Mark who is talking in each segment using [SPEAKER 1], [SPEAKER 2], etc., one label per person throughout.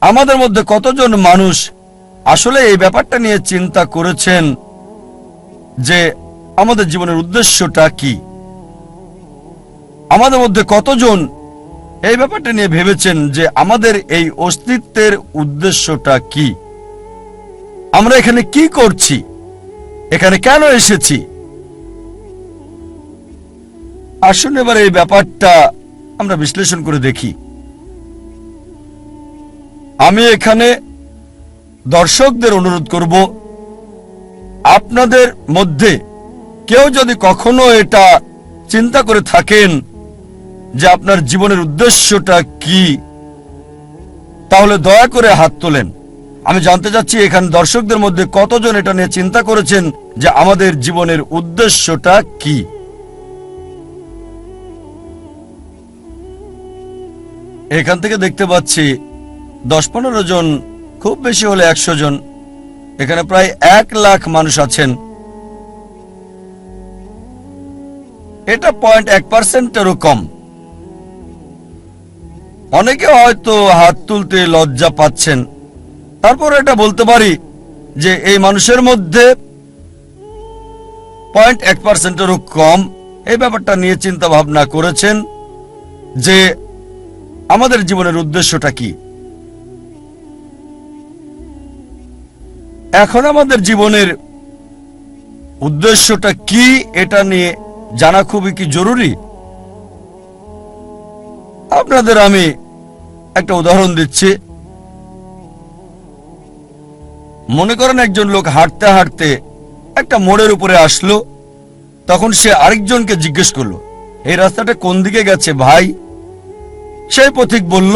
[SPEAKER 1] আমাদের মধ্যে কতজন মানুষ আসলে এই ব্যাপারটা নিয়ে চিন্তা করেছেন যে আমাদের জীবনের উদ্দেশ্যটা কি? আমাদের মধ্যে কতজন এই ব্যাপারটা নিয়ে ভেবেছেন যে আমাদের এই অস্তিত্বের উদ্দেশ্যটা কি? আমরা এখানে কি করছি? এখানে কেন এসেছি? আসুন এবার এই ব্যাপারটা আমরা বিশ্লেষণ করে দেখি। আমি এখানে দর্শকদের অনুরোধ করব, আপনাদের মধ্যে কেউ যদি কখনো এটা চিন্তা করে থাকেন যে আপনার জীবনের উদ্দেশ্যটা কি, তাহলে দয়া করে হাত তোলেন। আমি জানতে চাচ্ছি এখানে দর্শকদের মধ্যে কতজন এটা নিয়ে চিন্তা করেছেন যে আমাদের জীবনের উদ্দেশ্যটা কি। এখান থেকে দেখতে পাচ্ছি 10-15 জন, খুব বেশি হলে 100 জন। এখানে প্রায় 1 লাখ মানুষ আছেন। এটা 0.1%-এরও কম। অনেকে হয়তো হাত তুলতে লজ্জা পাচ্ছেন। তারপর এটা বলতে পারি যে এই মানুষের মধ্যে 0.1%-এরও কম এই ব্যাপারটা নিয়ে চিন্তা ভাবনা করেছেন যে আমাদের জীবনের উদ্দেশ্যটা কি। এখন আমাদের জীবনের উদ্দেশ্যটা কি এটা নিয়ে জানা খুবই কি জরুরি? আপনাদের আমি একটা উদাহরণ দিচ্ছি। মনে করেন একজন লোক হাঁটতে হাঁটতে একটা মোড়ের উপরে আসলো। তখন সে আরেকজনকে জিজ্ঞেস করলো, এই রাস্তাটা কোন দিকে গেছে ভাই? সেই পথিক বলল,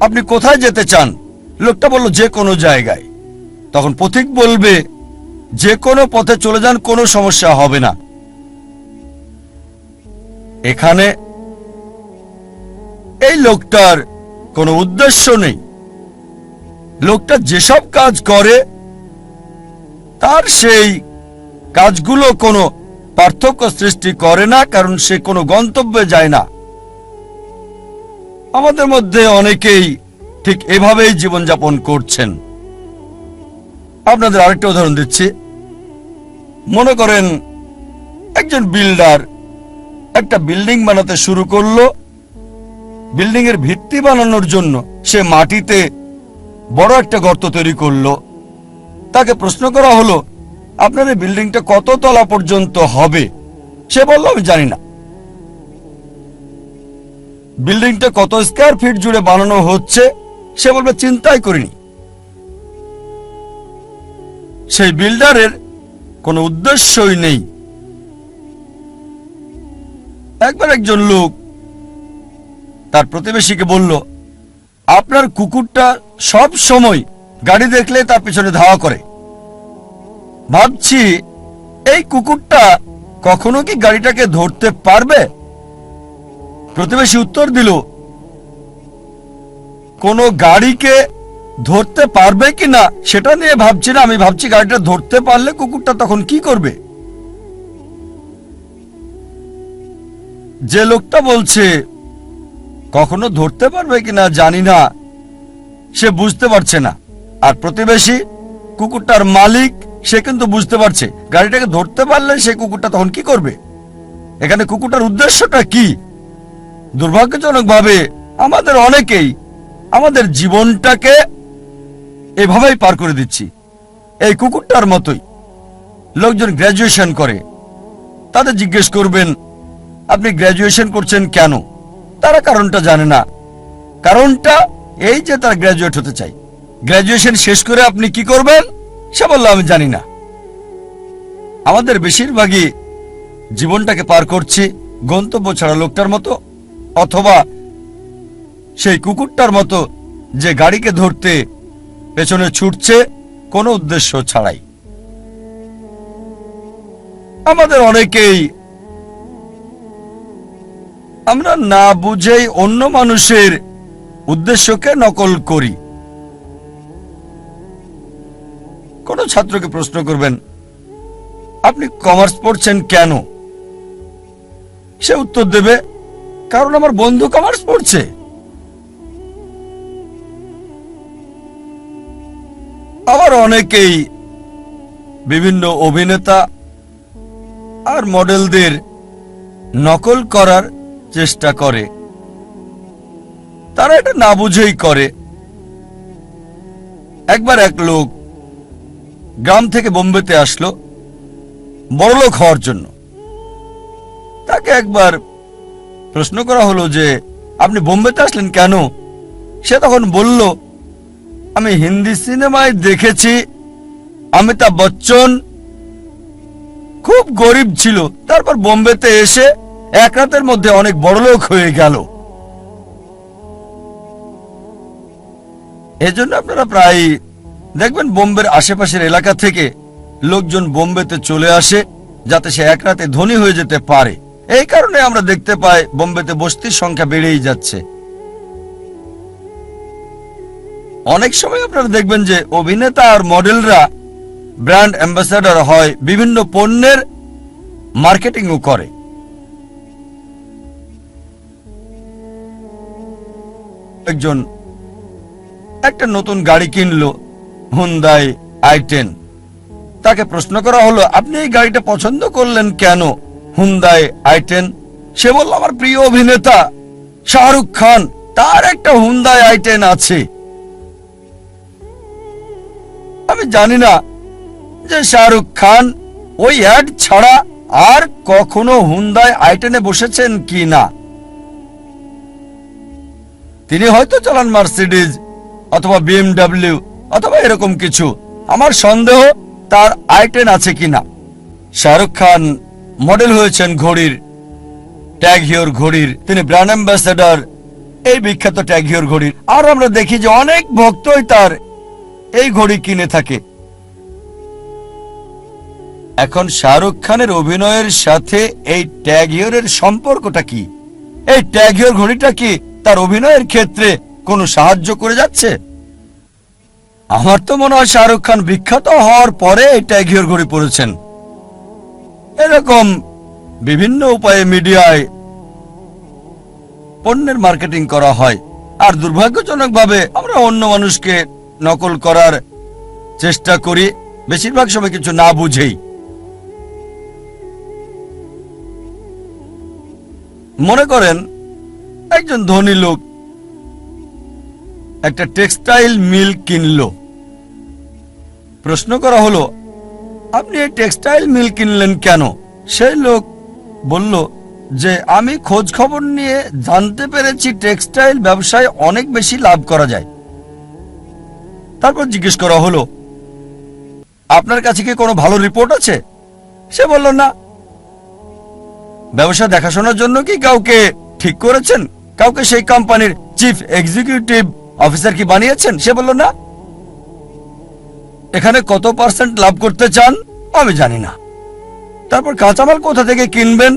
[SPEAKER 1] আপনি কোথায় যেতে চান? লোকটা বলল, যে কোনো জায়গায়। তখন পথিক বলবে, যে কোনো পথে চলে যান, কোনো সমস্যা হবে না। এখানে এই লোকটার কোনো উদ্দেশ্য নেই। লোকটা যেসব কাজ করে তার সেই কাজগুলো কোনো পার্থক্য সৃষ্টি করে না, কারণ সে কোনো গন্তব্যে যায় না। আমাদের মধ্যে অনেকেই ঠিক এভাবেই জীবনযাপন করছেন। আপনাদের আরেকটা উদাহরণ দিচ্ছি। মনে করেন একজন বিল্ডার একটা বিল্ডিং বানাতে শুরু করলো। বিল্ডিং এর ভিত্তি বানানোর জন্য সে মাটিতে বড় একটা গর্ত তৈরি করলো। তাকে প্রশ্ন করা হলো, আপনার এই বিল্ডিংটা কত তলা পর্যন্ত হবে? সে বলল, আমি জানি না। বিল্ডিংটা কত স্কয়ার ফিট জুড়ে বানানো হচ্ছে? সে বলবে, চিন্তাই করিনি। সেই বিল্ডারের কোনো উদ্দেশ্যই নেই। একবার একজন লোক তার প্রতিবেশীকে বলল, আপনার কুকুরটা সব সময় গাড়ি দেখলে তার পিছনে ধাওয়া করে। ভাবছি এই কুকুরটা কখনো কি গাড়িটাকে ধরতে পারবে? প্রতিবেশী উত্তর দিল, কোনো গাড়িকে ধরতে পারবে কিনা সেটা নিয়ে ভাবছি না, আমি ভাবছি গাড়িটা ধরতে পারলে কুকুরটা তখন কি করবে। যে লোকটা বলছে কখনো ধরতে পারবে কিনা জানি না, সে বুঝতে পারছে না। আর প্রতিবেশী কুকুরটার মালিক, সে কিন্তু বুঝতে পারছে গাড়িটাকে ধরতে পারলে সে কুকুরটা তখন কি করবে। এখানে কুকুরটার উদ্দেশ্যটা কি? দুর্ভাগ্যজনকভাবে আমাদের অনেকেই আমাদের জীবনটাকে এভাবেই পার করে দিচ্ছি, এই কুকুরটার মতোই। লোকজন গ্র্যাজুয়েশন করে, তাদের জিজ্ঞেস করবেন, আপনি গ্র্যাজুয়েশন করছেন কেন? তারা কারণটা জানে না। কারণটা এই যে তারা গ্র্যাজুয়েট হতে চায়। গ্র্যাজুয়েশন শেষ করে আপনি কি করবেন? সে বলল, আমি জানি না। আমাদের বেশিরভাগই জীবনটাকে পার করছি গন্তব্য ছাড়া লোকটার মতো, অথবা সেই কুকুরটার মতো যে গাড়িকে ধরতে পেছনে ছুটছে কোনো উদ্দেশ্য ছাড়াই। আমাদের অনেকেই আমরা না বুঝেই অন্য মানুষের উদ্দেশ্যকে নকল করি। কোন ছাত্রকে প্রশ্ন করবেন, আপনি কমার্স পড়ছেন কেন? সে উত্তর দেবে, কারণ আমার বন্ধু কমার্স পড়ছে। অনেকেই বিভিন্ন অভিনেতা আর মডেলদের নকল করার চেষ্টা করে। তারা এটা না বুঝেই করে। একবার এক লোক গ্রাম থেকে বোম্বেতে আসলো বড়লোক হওয়ার জন্য। তাকে একবার প্রশ্ন করা হলো যে আপনি বোম্বেতে আসলেন কেন? সে তখন বলল, আমি হিন্দি সিনেমায় দেখেছি অমিতাভ বচ্চন খুব গরিব ছিল, তারপর বোম্বেতে এসে এক রাতের মধ্যে অনেক বড়লোক হয়ে গেল। এজন্য আপনারা প্রায় দেখবেন বোম্বের আশেপাশের এলাকা থেকে লোকজন বোম্বেতে চলে আসে যাতে সে এক রাতে ধনী হয়ে যেতে পারে। এই কারণে আমরা দেখতে পাই বোম্বেতে বস্তির সংখ্যা বেড়েই যাচ্ছে। অনেক সময় আপনারা দেখবেন যে অভিনেতা আর মডেলরা ব্র্যান্ড অ্যাম্বাসাডর হয়, বিভিন্ন পণ্যের মার্কেটিংও করে। একজন একটা নতুন গাড়ি কিনলো, হুন্ডাই i10। তাকে প্রশ্ন করা হলো, আপনি এই গাড়িটা পছন্দ করলেন কেন? Hyundai i10। সে বলল, আমার প্রিয় অভিনেতা শাহরুখ খান, তার একটা হুন্ডাই i10 আছে। আমি জানি না যে শাহরুখ খান ওই অ্যাড ছাড়া আর কখনো হুন্ডাই i10-এ বসেছেন কি না। তিনি হয়তো চালান মার্সিডিজ অথবা BMW অথবা এরকম কিছু। আমার সন্দেহ তার i10 আছে কিনা। শাহরুখ খান মডেল হয়েছেন ঘড়ির, ট্যাগ হিওর ঘড়ির। তিনি ব্র্যান্ড অ্যাম্বাসেডর এই বিখ্যাত ট্যাগ হিওর ঘড়ির। আর আমরা দেখি যে অনেক ভক্তই তার এই ঘড়ি কিনে থাকে। এখন শাহরুখ খানের অভিনয়ের সাথে এই ট্যাগ হিওরের সম্পর্কটা কি? এই ট্যাগ হিওর ঘড়িটা কি তার অভিনয়ের ক্ষেত্রে কোনো সাহায্য করে যাচ্ছে? আমার তো মনে হয় শাহরুখ খান বিখ্যাত হওয়ার পরে এই ট্যাগ হিওর ঘড়ি পরেছেন। এরকম বিভিন্ন উপায়ে মিডিয়ায় পণ্যের মার্কেটিং করা হয়। আর দুর্ভাগ্যজনকভাবে আমরা অন্য মানুষকে নকল করার চেষ্টা করি, বেশিরভাগ সময় কিছু না বুঝেই। মনে করেন একজন ধনী লোক একটা টেক্সটাইল মিল কিনলো। প্রশ্ন করা হলো, আপনি এই টেক্সটাইল মিল কিনলেন কেন? সেই লোক বলল যে আমি খোঁজ খবর নিয়ে জানতে পেরেছি টেক্সটাইল ব্যবসায় অনেক বেশি লাভ করা যায়। তারপর জিজ্ঞেস করা হলো, আপনার কাছে কি কোনো ভালো রিপোর্ট আছে? সে বলল না। ব্যবসা দেখাশোনার জন্য কি কাউকে ঠিক করেছেন? কাউকে সেই কোম্পানির চিফ এক্সিকিউটিভ অফিসার কি বানিয়েছেন? সে বলল না। এখানে কত % লাভ করতে চান আমি জানি না। তারপর কাঁচামাল কোথা থেকে কিনবেন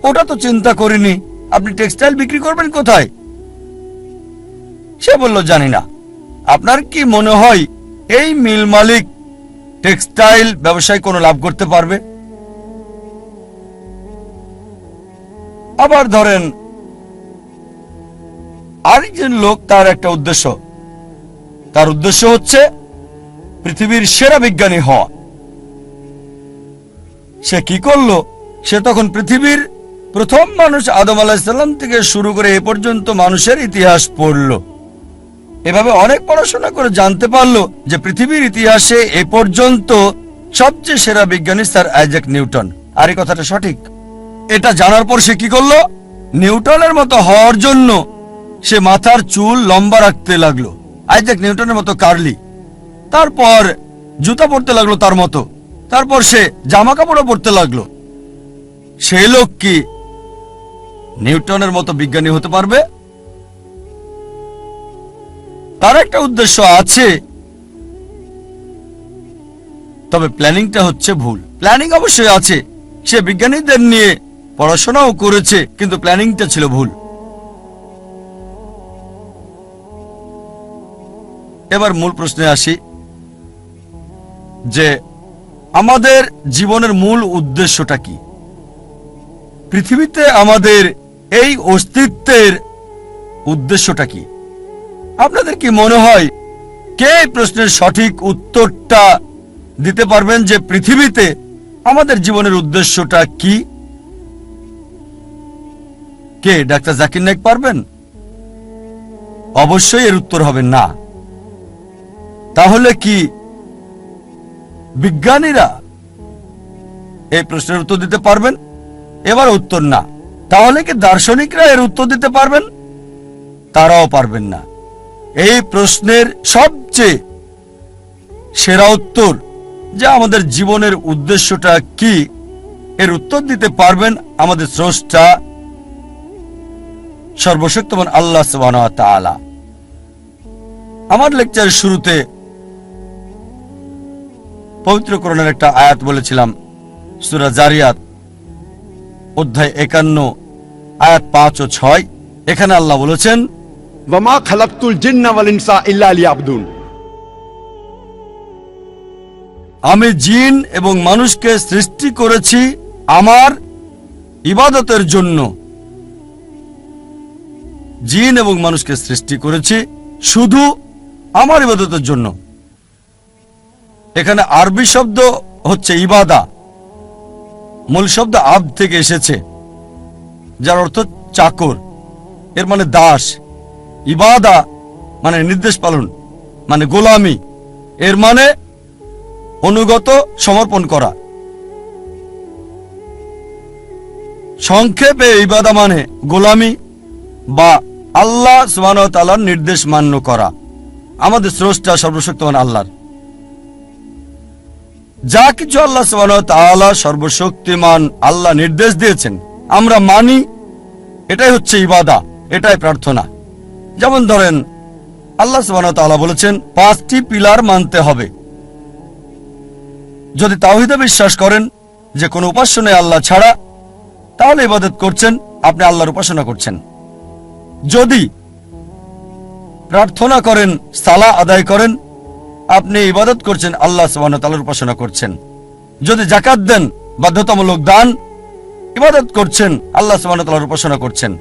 [SPEAKER 1] ওটা তো চিন্তা করিনি। আপনি টেক্সটাইল বিক্রি করবেন কোথায়? সে বলল জানি না। আপনার কি মনে হয় এই মিল মালিক টেক্সটাইল ব্যবসায় কোনো লাভ করতে পারবে? আবার ধরেন আরেকজন লোক, তার একটা উদ্দেশ্য। তার উদ্দেশ্য হচ্ছে পৃথিবীর সেরা বিজ্ঞানী হওয়া। সে কি করলো? সে তখন পৃথিবীর প্রথম মানুষ আদম আলাইহিস থেকে শুরু করে এ পর্যন্ত মানুষের ইতিহাস পড়ল। এভাবে অনেক পড়াশোনা করে জানতে পারলো যে পৃথিবীর ইতিহাসে এ পর্যন্ত সবচেয়ে সেরা বিজ্ঞানী স্যার আইজ্যাক নিউটন। আর এই কথাটা সঠিক। এটা জানার পর সে কি করলো? নিউটনের মতো হওয়ার জন্য সে মাথার চুল লম্বা রাখতে লাগলো, আইজ্যাক নিউটনের মতো কার্লি। তারপর জুতা পরতে লাগলো তার মতো। তারপর সে জামা কাপড়ও পরতে লাগলো। সেই লোক কি নিউটনের মতো বিজ্ঞানী হতে পারবে? তার একটা উদ্দেশ্য আছে, তবে প্ল্যানিংটা হচ্ছে ভুল। প্ল্যানিং অবশ্যই আছে, সে বিজ্ঞানীদের নিয়ে পড়াশোনাও করেছে, কিন্তু প্ল্যানিংটা ছিল ভুল। এবার মূল প্রশ্নে আসি যে আমাদের জীবনের মূল উদ্দেশ্যটা কি? পৃথিবীতে আমাদের এই অস্তিত্বের উদ্দেশ্যটা কি? আপনাদের কি মনে হয় কে এই প্রশ্নের সঠিক উত্তরটা দিতে পারবেন যে পৃথিবীতে আমাদের জীবনের উদ্দেশ্যটা কি? কে? ডাক্তার জাকির নায়েক পারবেন? অবশ্যই এর উত্তর হবে না। তাহলে কি বিজ্ঞানীরা এই প্রশ্নের উত্তর দিতে পারবেন? এবার উত্তর না। তাহলে কি দার্শনিকরা এর উত্তর দিতে পারবেন? তারাও পারবেন না। এই প্রশ্নের সবচেয়ে সেরা উত্তর যে আমাদের জীবনের উদ্দেশ্যটা কি, এর উত্তর দিতে পারবেন আমাদের স্রষ্টা সর্বশক্তিমান আল্লাহ সুবহানাহু ওয়া তাআলা। আমার লেকচারের শুরুতে পবিত্র কোরআনের একটা আয়াত বলেছিলাম, সূরা জারিয়াত অধ্যায় 51 আয়াত 5 ও 6। এখানে আল্লাহ বলেছেন,
[SPEAKER 2] ওয়ামা খালাকতুল জিন্না ওয়াল ইনসা ইল্লা লিয়াবুদুন।
[SPEAKER 1] আমি জিন এবং মানুষকে সৃষ্টি করেছি আমার ইবাদতের জন্য। জিন এবং মানুষকে সৃষ্টি করেছি শুধু আমার ইবাদতের জন্য। এখানে আরবি শব্দ হচ্ছে ইবাদা, মূল শব্দ আব থেকে এসেছে, যার অর্থ চাকর, এর মানে দাস। ইবাদা মানে নির্দেশ পালন, মানে গোলামি, এর মানে অনুগত, সমর্পণ করা। সংক্ষেপে ইবাদা মানে গোলামি বা আল্লাহ সুবহানাহু ওয়া তাআলার নির্দেশ মান্য করা। আমাদের স্রষ্টা সর্বশক্তিমান আল্লাহর যা কিছু আল্লাহ সুবহানাহু ওয়া তাআলা সর্বশক্তিমান আল্লাহ নির্দেশ দিয়েছেন আমরা মানি, এটাই হচ্ছে ইবাদা, এটাই প্রার্থনা। যেমন ধরেন আল্লাহ সুবহানাহু ওয়া তাআলা বলেছেন 5টি পিলার মানতে হবে। যদি তাওহীদে বিশ্বাস করেন যে কোনো উপাস্য নেই আল্লাহ ছাড়া, তাহলে ইবাদত করছেন, আপনি আল্লাহর উপাসনা করছেন। যদি প্রার্থনা করেন, সালাহ আদায় করেন, আপনি ইবাদত করছেন, আল্লাহ সুবহানাহু ওয়া তাআলার উপাসনা করছেন। যদি যাকাত দেন, বাধ্যতামূলক দান, ইবাদত করছেন, আল্লাহ সুবহানাহু ওয়া তাআলার উপাসনা করছেন।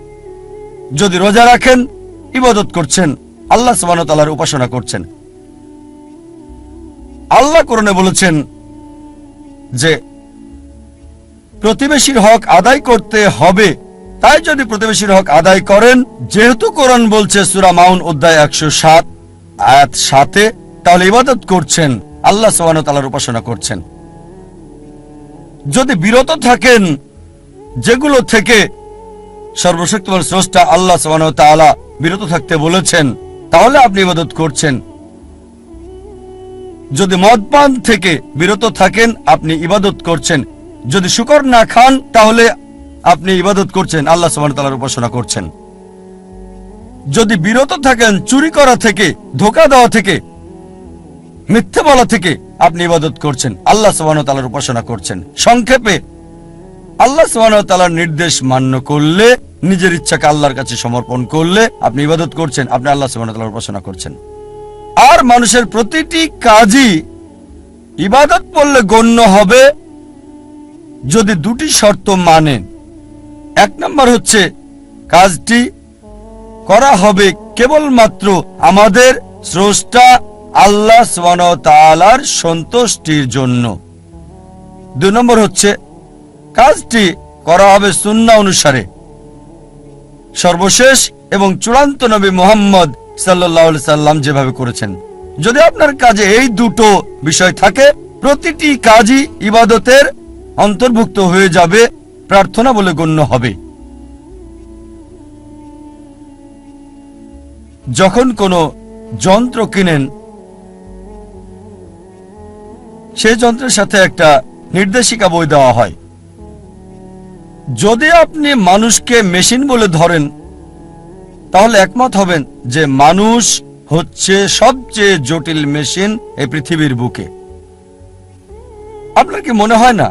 [SPEAKER 1] যদি রোজা রাখেন, ইবাদত করছেন, আল্লাহ সুবহানাহু ওয়া তাআলার উপাসনা করছেন। আল্লাহ কোরআনে বলেছেন যে প্রতিবেশীর হক আদায় করতে হবে, তাই যদি প্রতিবেশীর হক আদায় করেন, যেহেতু কোরআন বলছে সূরা মাউন অধ্যায় 107 আয়াত 7, তাহলে ইবাদত করছেন, আল্লাহ সুবহানাহু ওয়া তাআলার উপাসনা করছেন। যদি বিরত থাকেন যেগুলো থেকে সর্বশক্তিমান স্রষ্টা আল্লাহ সুবহানাহু ওয়া তাআলা বিরত থাকতে বলেছেন, তাহলে আপনি ইবাদত করছেন। যদি মদপান থেকে বিরত থাকেন, আপনি ইবাদত করছেন। যদি শুকর না খান, তাহলে আপনি ইবাদত করছেন, আল্লাহ সুবহানাহু ওয়া তাআলার উপাসনা করছেন। যদি বিরত থাকেন চুরি করা থেকে, ধোঁকা দেওয়া থেকে, মিথ্যে বলা থেকে, আপনি ইবাদত করছেন, আল্লাহ সুবহানাহু ওয়া তাআলার উপাসনা করছেন। সংক্ষেপে আল্লাহ সুবহানাহু ওয়া তাআলার নির্দেশ মান্য করলে, নিজের ইচ্ছাকে আল্লাহর কাছে সমর্পণ করলে আপনি ইবাদত করছেন, আপনি আল্লাহ সুবহানাহু ওয়া তাআলার উপাসনা করছেন। আর মানুষের প্রতিটি কাজই ইবাদত বললে গণ্য হবে যদি দুটি শর্ত মানেন। এক নম্বর হচ্ছে কাজটি করা হবে কেবলমাত্র আমাদের স্রষ্টা আল্লাহ সুবহানাহু ওয়া তাআলার সন্তুষ্টির জন্য। 2 নম্বর হচ্ছে কাজটি করা হবে সুন্নাহ অনুসারে, সর্বশেষ এবং চূড়ান্ত নবী মুহাম্মদ সাল্লাল্লাহু আলাইহি সাল্লাম যেভাবে করেছেন। যদি আপনার কাজে এই দুটো বিষয় থাকে, প্রতিটি কাজই ইবাদতের অন্তর্ভুক্ত হয়ে যাবে, প্রার্থনা বলে গণ্য হবে। যখন কোনো যন্ত্র কিনেন, সেই যন্ত্রের সাথে একটা নির্দেশিকা বই দেওয়া হয়। যদি আপনি মানুষকে মেশিন বলে ধরেন, তাহলে একমত হবেন যে মানুষ হচ্ছে সবচেয়ে জটিল মেশিন এই পৃথিবীর বুকে। আপনার কি মনে হয় না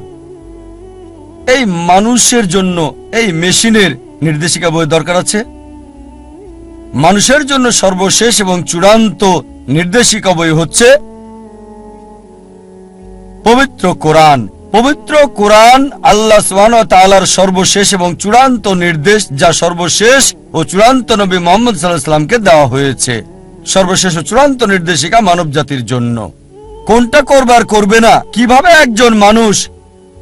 [SPEAKER 1] এই মানুষের জন্য এই মেশিনের নির্দেশিকা বই দরকার আছে? মানুষের জন্য সর্বশেষ এবং চূড়ান্ত নির্দেশিকা বই হচ্ছে পবিত্র কোরআন। পবিত্র কোরআন আল্লাহ সুবহানাহু ওয়া তাআলার সর্বশেষ এবং চূড়ান্ত নির্দেশ, যা সর্বশেষ ও চূড়ান্ত নবী মুহাম্মদ সাল্লাল্লাহু আলাইহি ওয়াসাল্লামকে দেওয়া হয়েছে। সর্বশেষ ও চূড়ান্ত নির্দেশিকা মানব জাতির জন্য। কোনটা করবে আর করবে না, কিভাবে একজন মানুষ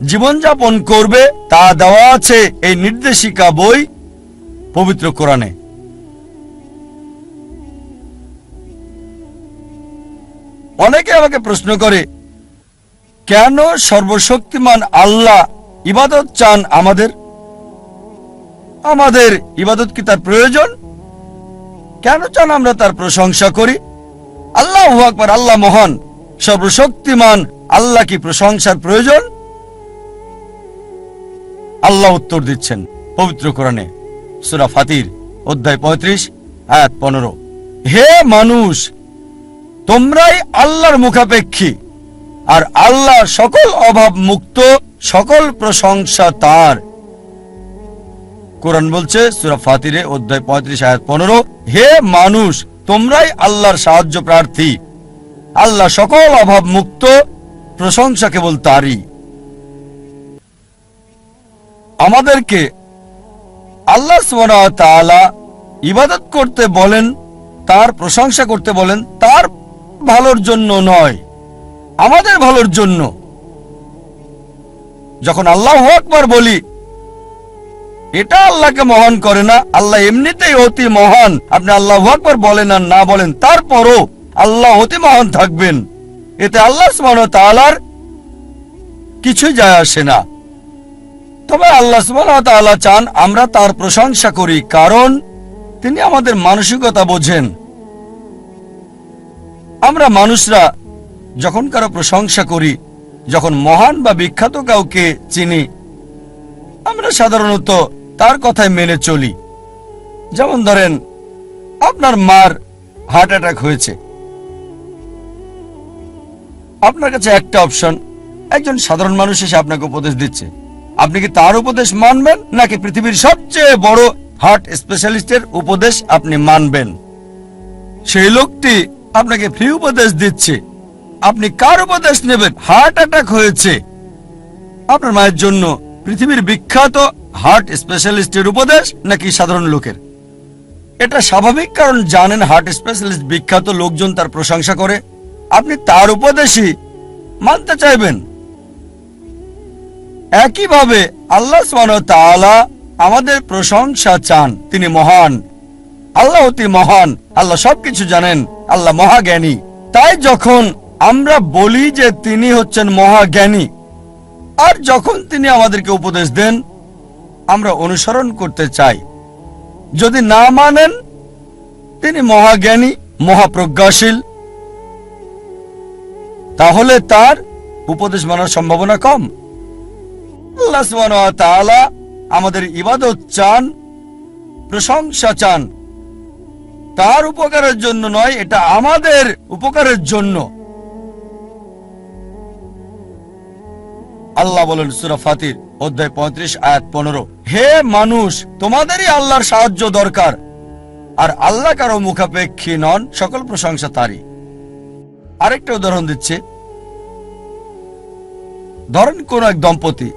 [SPEAKER 1] জীবনযাপন করবে তা দেওয়া আছে এই নির্দেশিকা বই পবিত্র কোরআনে। অনেকে আমাকে প্রশ্ন করে, কেন সর্বশক্তিমান আল্লাহ ইবাদত চান আমাদের? আমাদের ইবাদত কি তার প্রয়োজন? কেন চান আমরা তার প্রশংসা করি? আল্লাহু আকবার, আল্লাহ মহান, সর্বশক্তিমান, আল্লাহ কি প্রশংসার প্রয়োজন? আল্লাহ উত্তর দিচ্ছেন পবিত্র কোরআনে, সূরা ফাতির অধ্যায় 35 আয়াত 15, হে মানুষ, তোমরাই আল্লাহর মুখাপেক্ষী, আর আল্লাহ সকল অভাব মুক্ত, সকল প্রশংসা তার। কোরআন বলছে সূরা ফাতিরে অধ্যায় 35 আয়াত 15, হে মানুষ, তোমরাই আল্লাহর সাহায্য প্রার্থী, আল্লাহ সকল অভাব মুক্ত, প্রশংসা কেবল তারই। আমাদেরকে আল্লাহ সুবহানাহু ওয়া তাআলা ইবাদত করতে বলেন, তার প্রশংসা করতে বলেন, তার ভালোর জন্য নয়, আমাদের ভালোর জন্য। যখন আল্লাহু আকবার বলি, এটা আল্লাহকে মহান করে না, আল্লাহ এমনিতেই অতি মহান। আপনি আল্লাহু আকবার বলেন আর না বলেন, তারপরও আল্লাহ অতি মহান থাকবেন, এতে আল্লাহ সুবহানাহু ওয়া তাআলার কিছুই যায় আসে না। তবে আল্লাহ সুবহানাহু ওয়া তাআলা চান আমরা তার প্রশংসা করি, কারণ তিনি আমাদের মানসিকতা বোঝেন। আমরা মানুষরা যখন কারো প্রশংসা করি, যখন মহান বা বিখ্যাত কাউকে চিনি, আমরা সাধারণত তার কথায় মেনে চলি। যেমন ধরেন, আপনার মার হার্ট অ্যাটাক হয়েছে, আপনার কাছে একটা অপশন, একজন সাধারণ মানুষ এসে আপনাকে উপদেশ দিচ্ছে, আপনি কি তার উপদেশ মানবেন নাকি পৃথিবীর সবচেয়ে বড় হার্ট স্পেশালিস্টের উপদেশ আপনি মানবেন? সেই লোকটি আপনাকে ফ্রি উপদেশ দিচ্ছে, আপনি কার উপদেশ নেবেন? হার্ট অ্যাটাক হয়েছে আপনার মায়ের জন্য, পৃথিবীর বিখ্যাত হার্ট স্পেশালিস্টের উপদেশ নাকি সাধারণ লোকের? এটা স্বাভাবিক, কারণ জানেন হার্ট স্পেশালিস্ট বিখ্যাত, লোকজন তার প্রশংসা করে, আপনি তার উপদেশই মানতে চাইবেন। একইভাবে আল্লাহ সুবহানাহু ওয়া তাআলা আমাদের প্রশংসা চান, তিনি মহান, আল্লাহ অতি মহান, আল্লাহ সবকিছু জানেন, আল্লাহ মহাজ্ঞানী। তাই যখন আমরা বলি যে তিনি হচ্ছেন মহাজ্ঞানী, আর যখন তিনি আমাদেরকে উপদেশ দেন আমরা অনুসরণ করতে চাই। যদি না মানেন তিনি মহাজ্ঞানী, মহাপ্রজ্ঞাশীল, তাহলে তার উপদেশ মানার সম্ভাবনা কম। আল্লাহ সুবহানাহু ওয়া তাআলা আমাদের ইবাদত চান, প্রশংসা চান, তার উপকারের জন্য নয়, এটা আমাদের উপকারের জন্য। আল্লাহ বলেন সূরা ফাতির অধ্যায় 35 আয়াত 15, হে মানুষ, তোমাদেরই আল্লাহর সাহায্য দরকার, আর আল্লাহ কারো মুখাপেক্ষী নন, সকল প্রশংসা তারই। আরেকটা উদাহরণ দিচ্ছে, ধরেন কোন এক দম্পতি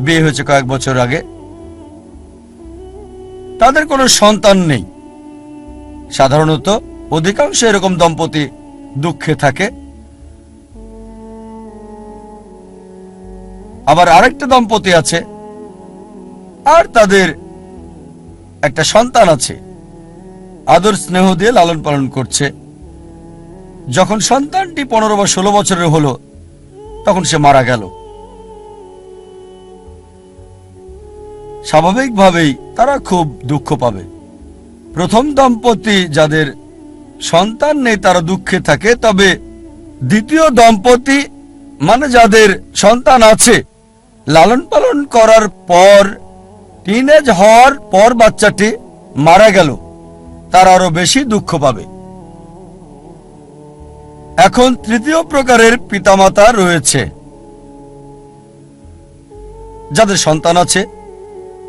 [SPEAKER 1] বিয়ে হয়েছে কয়েক বছর আগে, তাদের কোনো সন্তান নেই। সাধারণত অধিকাংশ এরকম দম্পতি দুঃখে থাকে। আবার আরেকটা দম্পতি আছে, আর তাদের একটা সন্তান আছে, আদর স্নেহ দিয়ে লালন পালন করছে। যখন সন্তানটি 15 বা 16 বছরের হলো, তখন সে মারা গেল। স্বাভাবিকভাবেই তারা খুব দুঃখ পাবে। প্রথম দম্পতি যাদের সন্তান নেই তারা দুঃখে থাকে, তবে দ্বিতীয় দম্পতি মানে যাদের সন্তান আছে, লালন পালন করার পর টিনেজ হওয়ার পর বাচ্চাটি মারা গেল, তারা আরো বেশি দুঃখ পাবে। এখন তৃতীয় প্রকারের পিতামাতা রয়েছে, যাদের সন্তান আছে,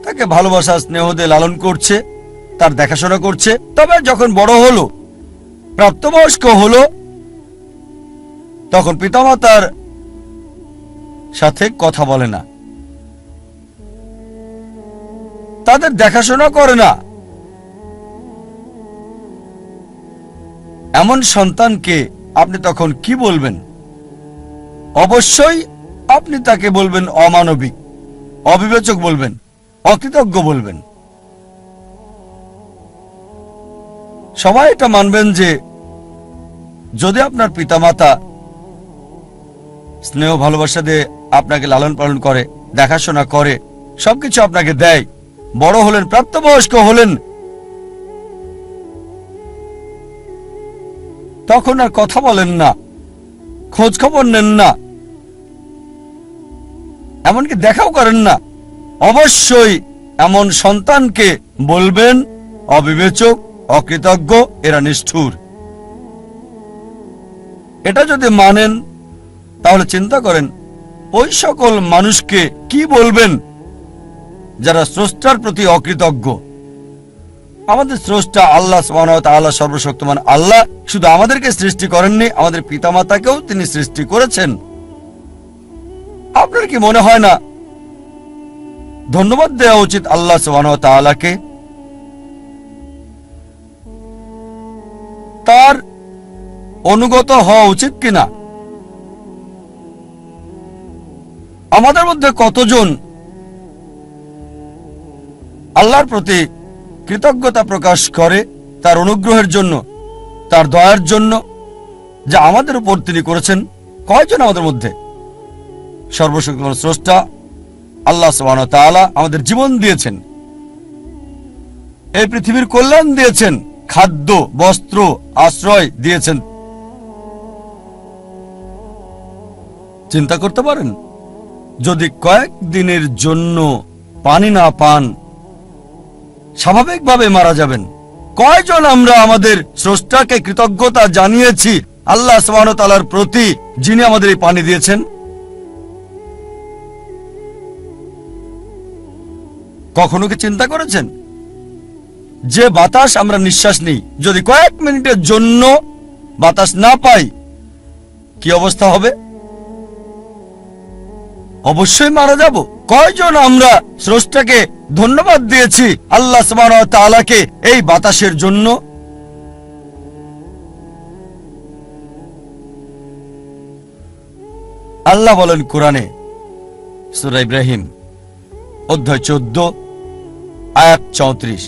[SPEAKER 1] তাকে ভালোবাসা স্নেহ দিয়ে লালন করছে, তার দেখাশোনা করছে, তবে যখন বড় হলো, প্রাপ্তবয়স্ক হলো, তখন পিতামাতার সাথে কথা বলে না, তাদের দেখাশোনা করে না। এমন সন্তানকে আপনি তখন কি বলবেন? অবশ্যই আপনি তাকে বলবেন অমানবিক, অবিবেচক বলবেন, অকৃতজ্ঞ বলবেন। সবাই এটা মানবেন যে যদি আপনার পিতামাতা স্নেহ ভালোবাসা দিয়ে আপনাকে লালন পালন করে, দেখাশোনা করে, সবকিছু আপনাকে দেয়, বড় হলেন, প্রাপ্তবয়স্ক হলেন, তখন আর কথা বলেন না, খোঁজ খবর নেন না, এমনকি দেখাও করেন না, অবশ্যই এমন সন্তানকে বলবেন অবিবেচক, অকৃতজ্ঞ, এরা নিষ্ঠুর। এটা যদি মানেন তাহলে চিন্তা করেন ওই সকল মানুষকে কি বলবেন যারা স্রষ্টার প্রতি অকৃতজ্ঞ। আমাদের স্রষ্টা আল্লাহ সুবহানাহু ওয়া তাআলা, সর্বশক্তিমান আল্লাহ শুধু আমাদেরকে সৃষ্টি করেননি, আমাদের পিতামাতাকেও তিনি সৃষ্টি করেছেন। আপনার কি মনে হয় না ধন্যবাদ দেওয়া উচিত আল্লাহ সুবহানাহু ওয়া তাআলাকে? তার অনুগত হওয়া উচিত কিনা? আমাদের মধ্যে কতজন আল্লাহর প্রতি কৃতজ্ঞতা প্রকাশ করে তার অনুগ্রহের জন্য, তার দয়ার জন্য যা আমাদের উপর তিনি করেছেন? কয়জন আমাদের মধ্যে? সর্বশক্তিমান স্রষ্টা আল্লাহ সুবহানাহু ওয়া তাআলা আমাদের জীবন দিয়েছেন, এই পৃথিবীর কল্যাণ দিয়েছেন, খাদ্য, বস্ত্র, আশ্রয় দিয়েছেন। চিন্তা করতে পারেন যদি কয়েক দিনের জন্য পানি না পান, স্বাভাবিকভাবে মারা যাবেন। কয়জন আমরা আমাদের স্রষ্টাকে কৃতজ্ঞতা জানিয়েছি আল্লাহ সুবহানাহু ওয়া তাআলার প্রতি, যিনি আমাদের এই পানি দিয়েছেন? কখনো কি চিন্তা করেছেন যে বাতাস আমরা নিঃশ্বাস নিই, যদি কয়েক মিনিটের জন্য বাতাস না পাই কি অবস্থা হবে? অবশ্যই মারা যাব। কয়জন আমরা স্রষ্টাকে ধন্যবাদ দিয়েছি আল্লাহ সুবহানাহু ওয়া তাআলাকে এই বাতাসের জন্য? আল্লাহ বলেন কোরআনে, সূরা ইব্রাহিম অধ্যায় 14 আয়াত 34,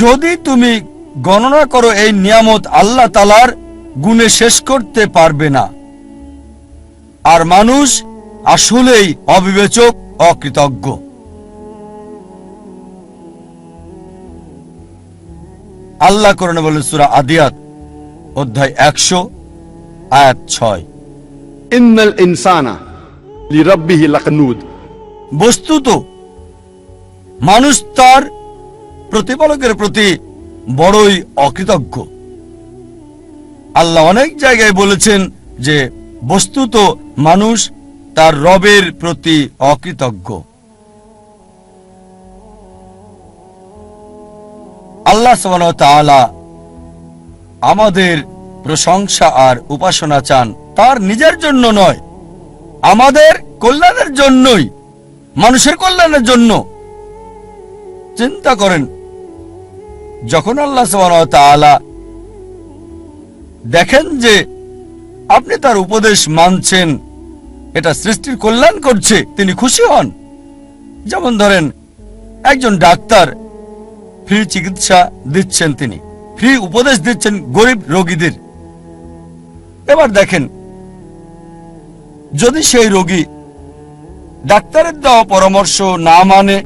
[SPEAKER 1] যদি তুমি গণনা করো এই নিয়ামত আল্লাহ তাআলার, গুণে শেষ করতে পারবে না। আর মানুষ আসলেই অবিবেচক, অকৃতজ্ঞ। আল্লাহ কোরআনে বলেন সূরা আদিয়াত অধ্যায় 100 আয়াত 6,
[SPEAKER 2] ইন্নাল ইনসানা লিরাব্বিহি লাকানুদ।
[SPEAKER 1] বস্তুত মানুষ তার প্রতিপালকের প্রতি বড়ই অকৃতজ্ঞ। আল্লাহ অনেক জায়গায় বলেছেন যে বস্তুত মানুষ তার রবের প্রতি অকৃতজ্ঞ। আল্লাহ সুবহানাহু ওয়া তাআলা আমাদের প্রশংসা আর উপাসনা চান তার নিজের জন্য নয়, আমাদের কল্যাণের জন্যই, মানুষের কল্যাণের জন্য। চিন্তা করেন যখন আল্লাহ সুবহানাহু ওয়া তাআলা দেখেন যে আপনি তার উপদেশ মানছেন, এটা সৃষ্টির কল্যাণ করছে, তিনি খুশি হন। যেমন ধরেন একজন ডাক্তার ফ্রি চিকিৎসা দিচ্ছেন, তিনি ফ্রি উপদেশ দিচ্ছেন গরিব রোগীদের। এবার দেখেন যদি সেই রোগী ডাক্তারের দেওয়া পরামর্শ না মানে,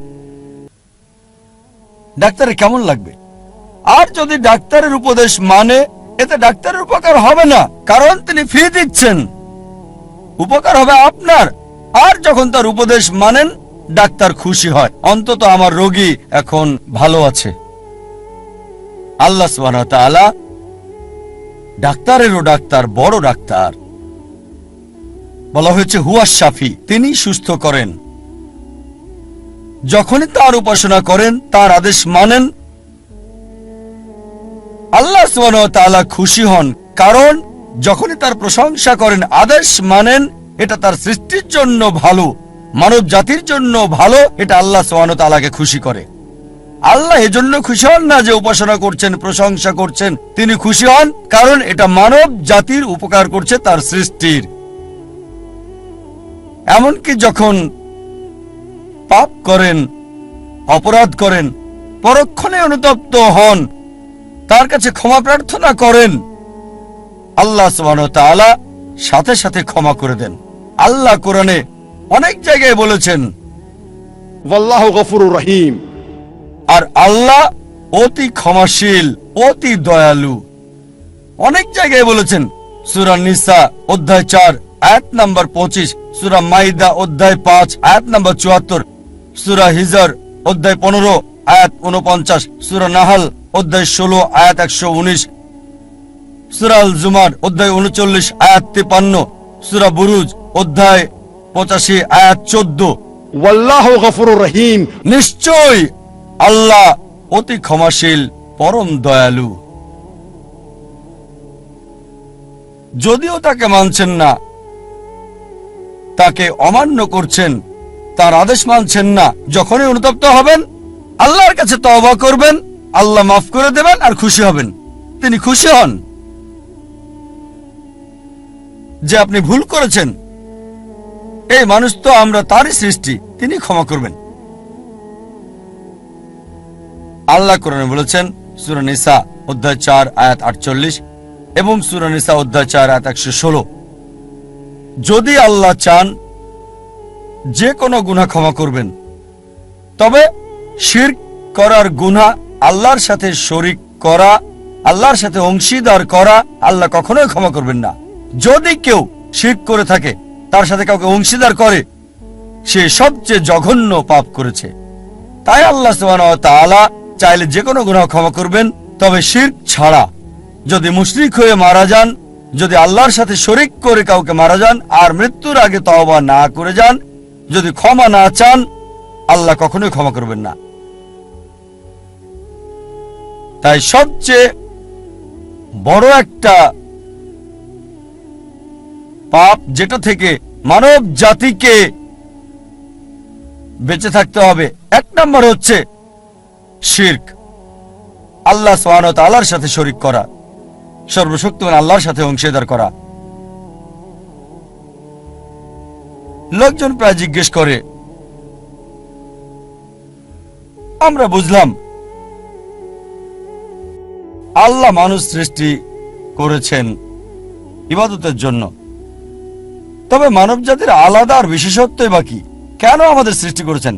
[SPEAKER 1] ডাক্তারের কেমন লাগবে? আর যদি ডাক্তারের উপদেশ মানে, এতে ডাক্তারের উপকার হবে না, কারণ তিনি ফ্রি দিচ্ছেন। উপকার হবে আপনার। আর যখন তার উপদেশ মানেন, ডাক্তার খুশি হয়, অন্তত আমার রোগী এখন ভালো আছে। আল্লাহ সুবহানাহু ওয়া তাআলা ডাক্তারেরও ডাক্তার, বড় ডাক্তার। বলা হয়েছে হুয়া শাফি, তিনি সুস্থ করেন। যখনই তার উপাসনা করেন, তার আদেশ মানেন, আল্লাহ সুবহানাহু ওয়া তাআলা খুশি হন, কারণ যখনই তার প্রশংসা করেন, আদেশ মানেন, এটা তার সৃষ্টির জন্য ভালো, মানব জাতির জন্য ভালো, এটা আল্লাহ সুবহানাহু ওয়া তাআলাকে খুশি করে। আল্লাহ এজন্য খুশি হন না যে উপাসনা করছেন, প্রশংসা করছেন। তিনি খুশি হন কারণ এটা মানব জাতির উপকার করছে তার সৃষ্টির। এমনকি যখন পাপ করেন, অপরাধ করেন, পরক্ষণে অনুতপ্ত হন, তার কাছে ক্ষমা প্রার্থনা করেন, আল্লাহ সুবহানাহু ওয়া তাআলা সাথে সাথে ক্ষমা করে দেন। আল্লাহ কোরআনে অনেক জায়গায় বলেছেন,
[SPEAKER 2] ওয়াল্লাহু গফুরুর রহিম।
[SPEAKER 1] আর আল্লাহ অতি ক্ষমাশীল, অতি দয়ালু। অনেক জায়গায় বলেছেন। সূরা নিসা অধ্যায় 4 আয়াত নাম্বার 25, সূরা মাইদা অধ্যায় 5 আয়াত নাম্বার 74, সূরা হিজর অধ্যায় 15 আয়াত 49, সূরা নাহল অধ্যায় 16 আয়াত 119, সূরা আল জুমার অধ্যায় 39 আয়াত 53, সূরা বুরুজ অধ্যায় 85 আয়াত 14।
[SPEAKER 2] ওয়াল্লাহু গফুরুর রহিম।
[SPEAKER 1] নিশ্চয় আল্লাহ অতি ক্ষমাশীল, পরম দয়ালু। যদিও তাকে মানছেন না, তাকে অমান্য করছেন, তার আদেশ মানছেন না, যখনই অনুতপ্ত হবেন আল্লাহর কাছে তওবা করবেন, আল্লাহ মাফ করে দেবেন আর খুশি হবেন। তিনি খুশি হন যে আপনি ভুল করেছেন। এই মানুষ তো আমরা তারই সৃষ্টি, তিনি ক্ষমা করবেন। আল্লাহ কোরআনে বলেছেন সূরা নিসা অধ্যায় 4 আয়াত 48 এবং সূরা নিসা অধ্যায় 4 আয়াত 116, যদি আল্লাহ চান যে কোনো গুনাহ ক্ষমা করবেন, তবে শিরক করার গুনাহ, আল্লাহর সাথে শরীক করা, আল্লাহর সাথে অংশীদার করা আল্লাহ কখনোই ক্ষমা করবেন না। যদি কেউ শিরক করে থাকে, তার সাথে কাউকে অংশীদার করে, সে সবচেয়ে জঘন্য পাপ করেছে। তাই আল্লাহ সুবহানাহু ওয়া তাআলা চাইলে যে কোনো গুনাহ ক্ষমা করবেন, তবে শিরক ছাড়া। যদি মুশরিক হয়ে মারা যান, যদি আল্লাহর সাথে শরীক করে কাউকে মারা যান আর মৃত্যুর আগে তওবা না করে যান, যদি ক্ষমা না চান, আল্লাহ কখনোই ক্ষমা করবেন না। তাই সবচেয়ে বড় একটা পাপ যেটা থেকে মানব জাতিকে বেঁচে থাকতে হবে, এক নম্বর হচ্ছে শিরক, আল্লাহ সুবহানাহু ওয়া তাআলার সাথে শরীক করা, সর্বশক্তিমান আল্লাহর সাথে অংশীদার করা। লোকজন প্রায় জিজ্ঞেস করে, আমরা বুঝলাম আল্লাহ মানুষ সৃষ্টি করেছেন ইবাদতের জন্য, তবে মানব জাতির আলাদা আর বিশেষত্বই বা কি? কেন আমাদের সৃষ্টি করেছেন?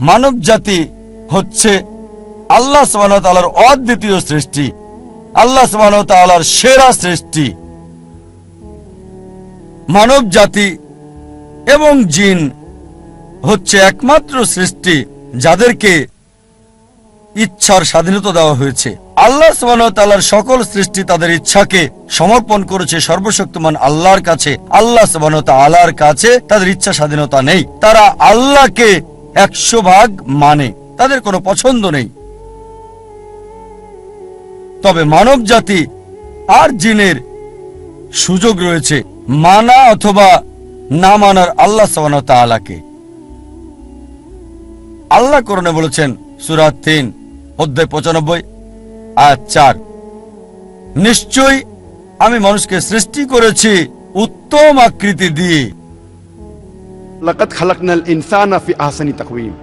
[SPEAKER 1] মানব জাতি হচ্ছে আল্লাহ সুবহানাহু ওয়া তাআলার অদ্বিতীয় সৃষ্টি, আল্লাহ সুবহানাহু ওয়া তাআলার সেরা সৃষ্টি। মানব জাতি এবং জিন হচ্ছে একমাত্র সৃষ্টি যাদেরকে ইচ্ছার স্বাধীনতা দেওয়া হয়েছে। আল্লাহ সুবহানাহু ওয়া তাআলার সকল সৃষ্টি তাদের ইচ্ছাকে সমর্পণ করেছে সর্বশক্তিমান আল্লাহর কাছে। আল্লাহ সুবহানাহু ওয়া তাআলার কাছে তাদের ইচ্ছা স্বাধীনতা নেই। তারা আল্লাহকে 100% মানে, তাদের কোনো পছন্দ নেই। তবে মানব জাতি আর জিনের সুযোগ রয়েছে মানা অথবা না মানার আল্লাহ সুবহানাহু ওয়া তাআলাকে। আল্লাহ কোরআনে বলেছেন সূরা 3 অধ্যায় 95 আয়াত 4, নিশ্চয়ই আমি মানুষকে সৃষ্টি করেছি উত্তম আকৃতি দিয়ে।
[SPEAKER 2] লাকাদ খালাকনাল ইনসানা ফি আহসানি তাকওয়িম।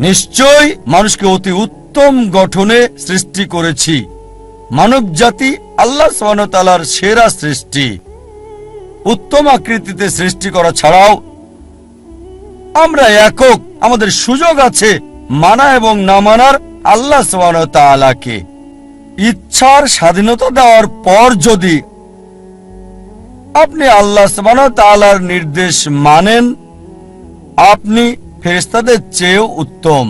[SPEAKER 1] নিশ্চয়ই মানুষকে অতি উত্তম গঠনে সৃষ্টি করেছি। মানব জাতি আল্লাহ সুবহানাহু ওয়া তাআলার সেরা সৃষ্টি। উত্তম আকৃতিতে সৃষ্টি করা ছাড়াও আমরা একক, আমাদের সুযোগ আছে মানা এবং না মানার আল্লাহ সুবহানাহু ওয়া তাআলাকে। ইচ্ছার স্বাধীনতা দেওয়ার পর যদি আপনি আল্লাহ সুবহানাহু ওয়া তাআলার নির্দেশ মানেন, আপনি ফেরেশতাদের চেয়েও উত্তম।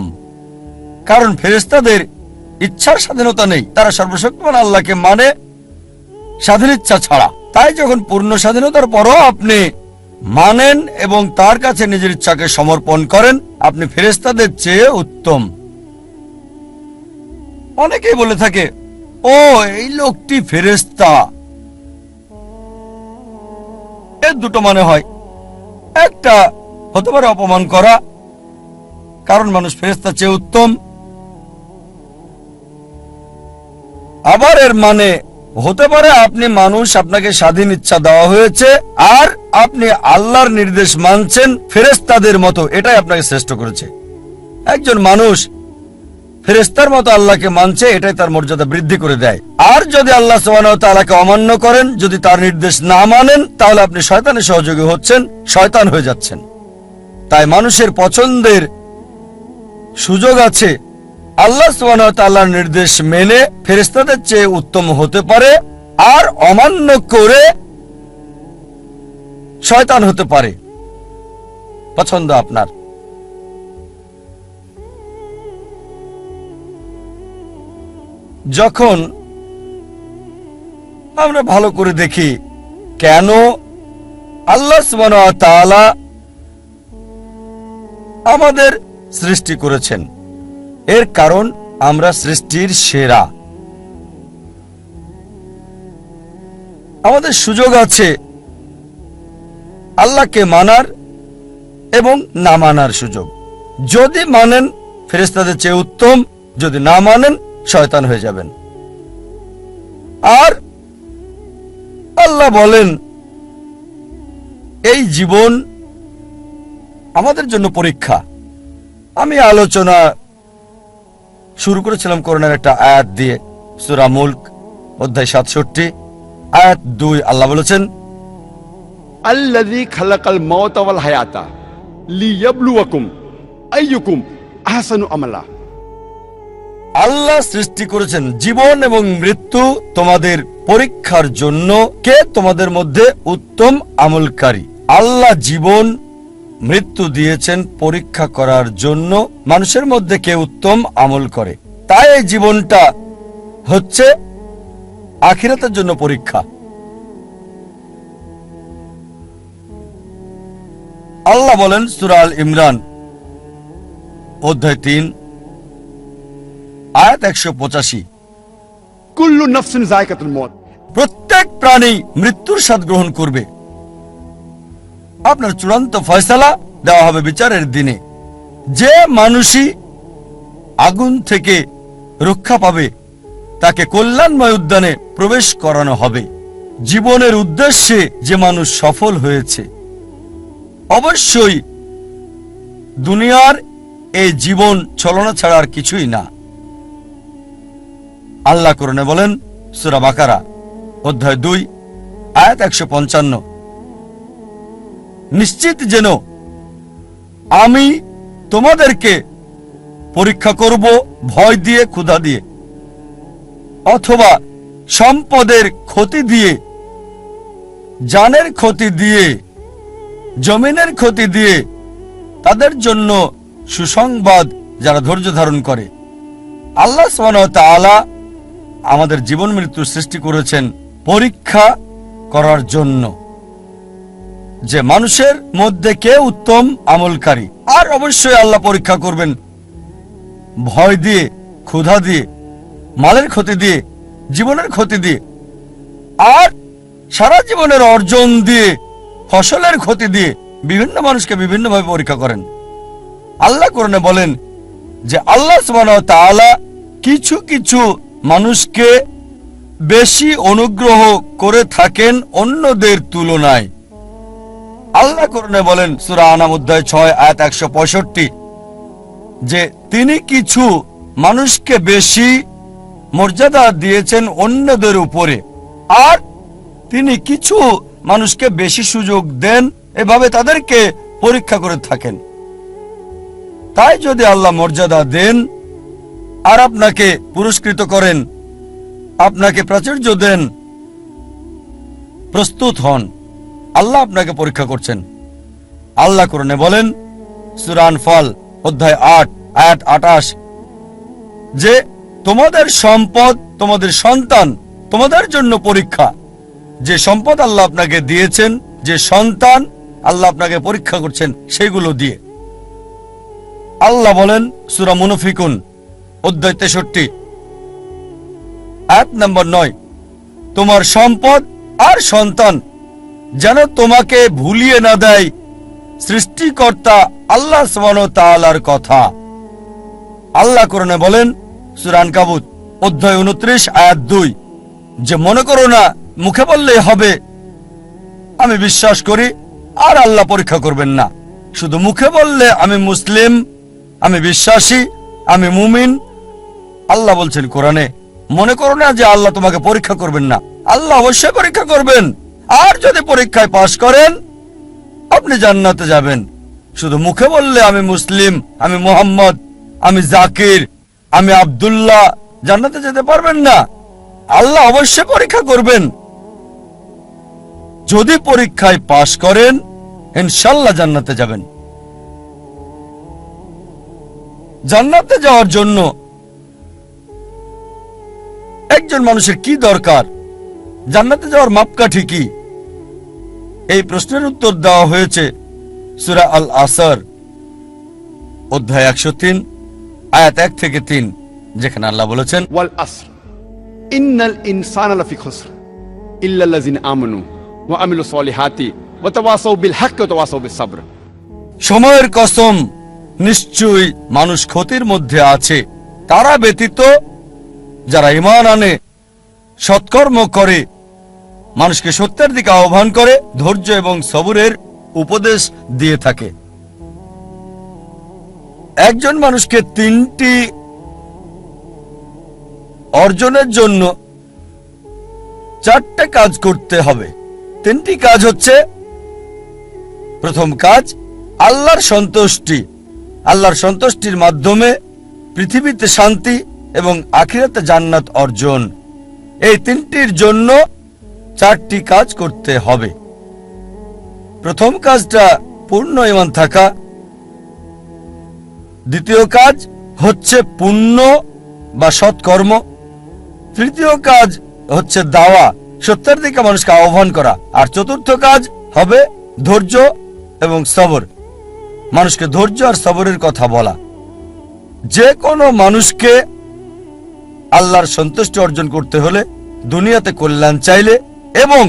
[SPEAKER 1] কারণ ফেরেশতাদের ইচ্ছার স্বাধীনতা নেই, তারা সর্বশক্তিমান আল্লাহকে মানে স্বাধীন ইচ্ছা ছাড়া। তাই যখন পূর্ণ স্বাধীনতার পরও আপনি মানেন এবং তার কাছে নিজের ইচ্ছাকে সমর্পণ করেন, আপনি ফেরেশতাদের চেয়ে উত্তম। অনেকেই বলে থাকে, ও এই লোকটি ফেরেশতা। এর দুটো মানে হয়, একটা হতে পারে অপমান করা, কারণ মানুষ ফেরেশতার চেয়ে উত্তম। আবার এর মানে হতে পারে আপনি মানুষ, আপনাকে স্বাধীন ইচ্ছা দেওয়া হয়েছে, আর আপনি আল্লাহর নির্দেশ মানছেন ফেরেশতাদের মতো, এটাই আপনাকে শ্রেষ্ঠ করেছে। একজন মানুষ ফেরেশতার মতো আল্লাহকে মানছে, এটাই তার মর্যাদা বৃদ্ধি করে দেয়। আর যদি আল্লাহ সুবহানাহু ওয়া তাআলাকে অমান্য করেন, যদি তার নির্দেশ না মানেন, তাহলে আপনি শয়তানের সহযোগী হচ্ছেন, শয়তান হয়ে যাচ্ছেন। তাই মানুষের পছন্দের সুযোগ আছে। আল্লাহ সুবহানাহু ওয়া তাআলার নির্দেশ মেনে ফেরেশতাদের চেয়ে উত্তম হতে পারে, আর অমান্য করে শয়তান হতে পারে। পছন্দ আপনার। যখন আমরা ভালো করে দেখি কেন আল্লাহ সুবহানাহু ওয়া তাআলা আমাদের সৃষ্টি করেছেন, এর কারণ আমরা সৃষ্টির সেরা। আমাদের সুযোগ আছে আল্লাহকে মানার এবং না মানার সুযোগ। যদি মানেন ফেরেশতাদের চেয়ে উত্তম, যদি না মানেন শয়তান হয়ে যাবেন। আর আল্লাহ বলেন এই জীবন আমাদের জন্য পরীক্ষা। আমি আলোচনা শুরু করেছিলাম কোরআনের একটা আয়াত দিয়ে, সূরা মুলক অধ্যায় 67 আয়াত 2। আল্লাহ বলেছেন,
[SPEAKER 2] আল্লাযী খালাকাল মাউতা ওয়াল হায়াতা লিয়াবলুয়াকুম আইয়ুকুম আহসানু আমালা।
[SPEAKER 1] আল্লাহ সৃষ্টি করেছেন জীবন এবং মৃত্যু তোমাদের পরীক্ষার জন্য, কে তোমাদের মধ্যে উত্তম আমলকারী। আল্লাহ জীবন মৃত্যু দিয়েছেন পরীক্ষা করার জন্য, মানুষের মধ্যে কে উত্তম আমল করে। তাই এই জীবনটা হচ্ছে আখিরাতের জন্য পরীক্ষা। আল্লাহ বলেন সূরা আল ইমরান অধ্যায় 3 আয়াত 185,
[SPEAKER 2] কুল্লু নাফসিন যায়কাতুল মউত।
[SPEAKER 1] প্রত্যেক প্রাণী মৃত্যুর স্বাদ গ্রহণ করবে। আপনার চূড়ান্ত ফয়সালা দেওয়া হবে বিচারের দিনে। যে মানুষই আগুন থেকে রক্ষা পাবে তাকে কল্যাণময় উদ্যানে প্রবেশ করানো হবে। জীবনের উদ্দেশ্যে যে মানুষ সফল হয়েছে, অবশ্যই দুনিয়ার এই জীবন ছলনা ছাড়া আর কিছুই না। আল্লাহ কোরআনে বলেন সূরা বাকারা অধ্যায় 2 আয়াত 155, নিশ্চিত যেন আমি তোমাদেরকে পরীক্ষা করব ভয় দিয়ে, ক্ষুধা দিয়ে, অথবা সম্পদের ক্ষতি দিয়ে, জানের ক্ষতি দিয়ে, জমিনের ক্ষতি দিয়ে, তাদের জন্য সুসংবাদ যারা ধৈর্য ধারণ করে। আল্লাহ সুবহানাহু ওয়া তাআলা আমাদের জীবন মৃত্যু সৃষ্টি করেছেন পরীক্ষা করার জন্য, যে মানুষের মধ্যে কে উত্তম আমলকারী। আর অবশ্যই আল্লাহ পরীক্ষা করবেন ভয় দিয়ে, ক্ষুধা দিয়ে, মালের ক্ষতি দিয়ে, জীবনের ক্ষতি দিয়ে, আর সারা জীবনের অর্জন দিয়ে, ফসলের ক্ষতি দিয়ে। বিভিন্ন মানুষকে বিভিন্নভাবে পরীক্ষা করেন। আল্লাহ কোরআনে বলেন যে আল্লাহ সুবহানাহু ওয়া তাআলা কিছু কিছু মানুষকে বেশি অনুগ্রহ করে থাকেন অন্যদের তুলনায়। আল্লাহ কোরআনে বলেন সূরা আনাম অধ্যায় 6 আয়াত 165, যে তিনি কিছু মানুষকে বেশি মর্যাদা দিয়েছেন অন্যদের উপরে, আর তিনি কিছু মানুষকে বেশি সুযোগ দেন, এভাবে তাদেরকে পরীক্ষা করে থাকেন। তাই যদি আল্লাহ মর্যাদা দেন আর আপনাকে পুরস্কৃত করেন, আপনাকে প্রাচুর্য দেন, প্রস্তুত হন, আল্লাহ আপনাকে পরীক্ষা করছেন। আল্লাহ কোরআনে বলেন সূরা আনফাল অধ্যায় 8 আয়াত 28, যে তোমাদের সম্পদ, তোমাদের সন্তান তোমাদের জন্য পরীক্ষা। যে সম্পদ আল্লাহ আপনাকে দিয়েছেন, যে সন্তান আল্লাহ আপনাকে পরীক্ষা করছেন সেগুলো দিয়ে। আল্লাহ বলেন সূরা মুনাফিকুন অধ্যায় 63 আয়াত নম্বর 9, তোমার সম্পদ আর সন্তান যেন তোমাকে ভুলিয়ে না দেয় সৃষ্টিকর্তা আল্লাহ সুবহানাহু ওয়া তাআলার কথা। আল্লাহ কোরআনে বলেন সূরা আনকাবুত অধ্যায় 29 আয়াত 2, যে মনে করো না মুখে বললেই হবে আমি বিশ্বাস করি আর আল্লাহ পরীক্ষা করবেন না। শুধু মুখে বললে আমি মুসলিম, আমি বিশ্বাসী, আমি মুমিন। আল্লাহ বলছেন কোরআনে, মনে করো না যে আল্লাহ তোমাকে পরীক্ষা করবেন না, আল্লাহ অবশ্যই পরীক্ষা করবেন। আর যদি পরীক্ষায় পাশ করেন আপনি জান্নাতে যাবেন। শুধু মুখে বললে আমি মুসলিম, আমি মুহাম্মদ, আমি জাকির, আমি আব্দুল্লাহ, জান্নাতে যেতে পারবেন না। আল্লাহ অবশ্যই পরীক্ষা করবেন। যদি পরীক্ষায় পাশ করেন ইনশাআল্লাহ জান্নাতে যাবেন। জান্নাতে যাওয়ার জন্য একজন মানুষের কি দরকার, জান্নাতে যাওয়ার মাপকাঠি কি? এই প্রশ্নের উত্তর দেওয়া হয়েছে সূরা আল আসর অধ্যায় 103 আয়াত 1 থেকে 3, যেখানে আল্লাহ বলেছেন
[SPEAKER 2] ওয়াল আসর ইন্নাল ইনসানা লাফি খুসর ইল্লাল্লাযিনা আমানু ওয়া আমিলুস সলিহাতি ওয়া তাওয়াসাউ বিল হাক্কি ওয়া তাওয়াসাউ বিস সাবর।
[SPEAKER 1] সময়ের কসম, নিশ্চয়ই মানুষ ক্ষতির মধ্যে আছে, তারা ব্যতীত যারা ঈমান আনে, সৎকর্ম করে, মানুষকে সত্যের দিকে আহ্বান করে, ধৈর্য এবং সবরের উপদেশ দিয়ে থাকে। একজন মানুষকে 3টি অর্জনের জন্য 4টে কাজ করতে হবে। 3টি কাজ হচ্ছে, প্রথম কাজ আল্লাহর সন্তুষ্টি। আল্লাহর সন্তুষ্টির মাধ্যমে পৃথিবীতে শান্তি এবং আখিরাতে জান্নাত অর্জন। এই 3টির জন্য 4টি কাজ করতে হবে। প্রথম কাজটা পূর্ণ ঈমান থাকা, দ্বিতীয় কাজ হচ্ছে পুণ্য বা সৎকর্ম, তৃতীয় কাজ হচ্ছে দাওয়া, সত্যের দিকে মানুষকে আহ্বান করা, আর চতুর্থ কাজ হবে ধৈর্য এবং সবর, মানুষকে ধৈর্য আর সবরের কথা বলা। যে কোনো মানুষকে আল্লাহর সন্তুষ্টি অর্জন করতে হলে, দুনিয়াতে কল্যাণ চাইলে এবং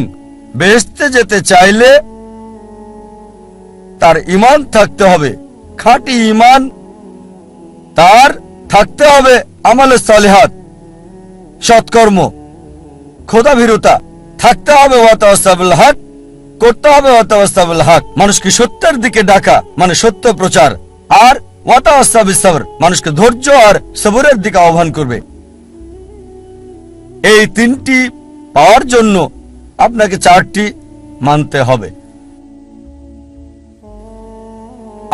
[SPEAKER 1] বেহেশতে যেতে চাইলে তার ঈমান থাকতে হবে, খাঁটি ঈমান। তার থাকতে হবে আমালে সালিহাত, সৎকর্ম, খোদাভীরুতা, থাকতে হবে ওয়া তাওয়াসাবিল হক, করতে হবে ওয়া তাওয়াসাবিল হক, মানুষকে সত্যের দিকে ডাকা মানে সত্য প্রচার, আর ওয়া তাওয়াসাবিস সাবর, মানুষকে ধৈর্য আর সবরের দিকে আহ্বান করবে। এই 3টি পাওয়ার জন্য আপনাকে 4টি মানতে হবে।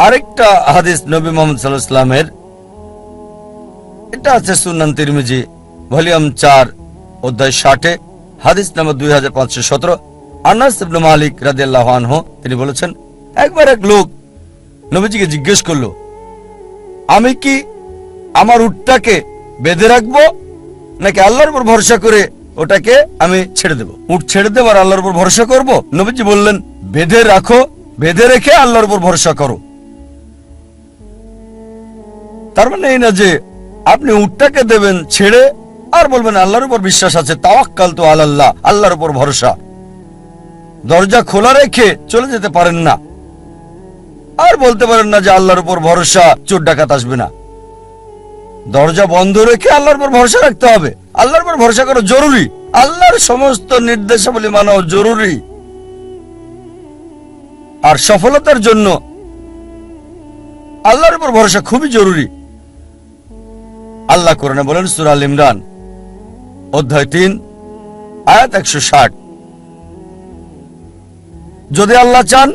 [SPEAKER 1] আরেকটা হাদিস নবী মুহাম্মদ সাল্লাল্লাহু আলাইহি ওয়াসাল্লামের, এটা আছে সুনান তিরমিজি ভলিউম 4 অধ্যায় 60 হাদিস নম্বর 2517। আনাস ইবনে মালিক রাদিয়াল্লাহু আনহু তিনি বলেছেন, একবার এক লোক নবীজিকে জিজ্ঞেস করলো, আমি কি আমার উটটাকে বেঁধে রাখবো নাকি আল্লাহর উপর ভরসা করে ওটাকে আমি ছেড়ে দেব? উট ছেড়ে দেব আর আল্লাহর উপর ভরসা করব? নবীজি বললেন, বেঁধে রাখো, বেঁধে রেখে আল্লাহর উপর ভরসা করো। তার মানে এই না যে আপনি উটটাকে দেবেন ছেড়ে আর বলবেন আল্লাহর উপর বিশ্বাস আছে, তাওয়াক্কালতু আলাল্লাহ, আল্লাহর উপর ভরসা। দরজা খোলা রেখে চলে যেতে পারেন না, আর বলতে পারেন না যে আল্লাহর উপর ভরসা, চোর ডাকাত আসবে না। দরজা বন্ধ রেখে আল্লাহর উপর ভরসা রাখতে হবে। আল্লাহর উপর ভরসা করা জরুরি, আল্লাহর সমস্ত নির্দেশাবলী মানাও জরুরি। আর সফলতার জন্য আল্লাহর উপর ভরসা খুবই জরুরি। আল্লাহ কোরআনে বলেন সূরা আল ইমরান অধ্যায় 3 আয়াত 160, যদি আল্লাহ চান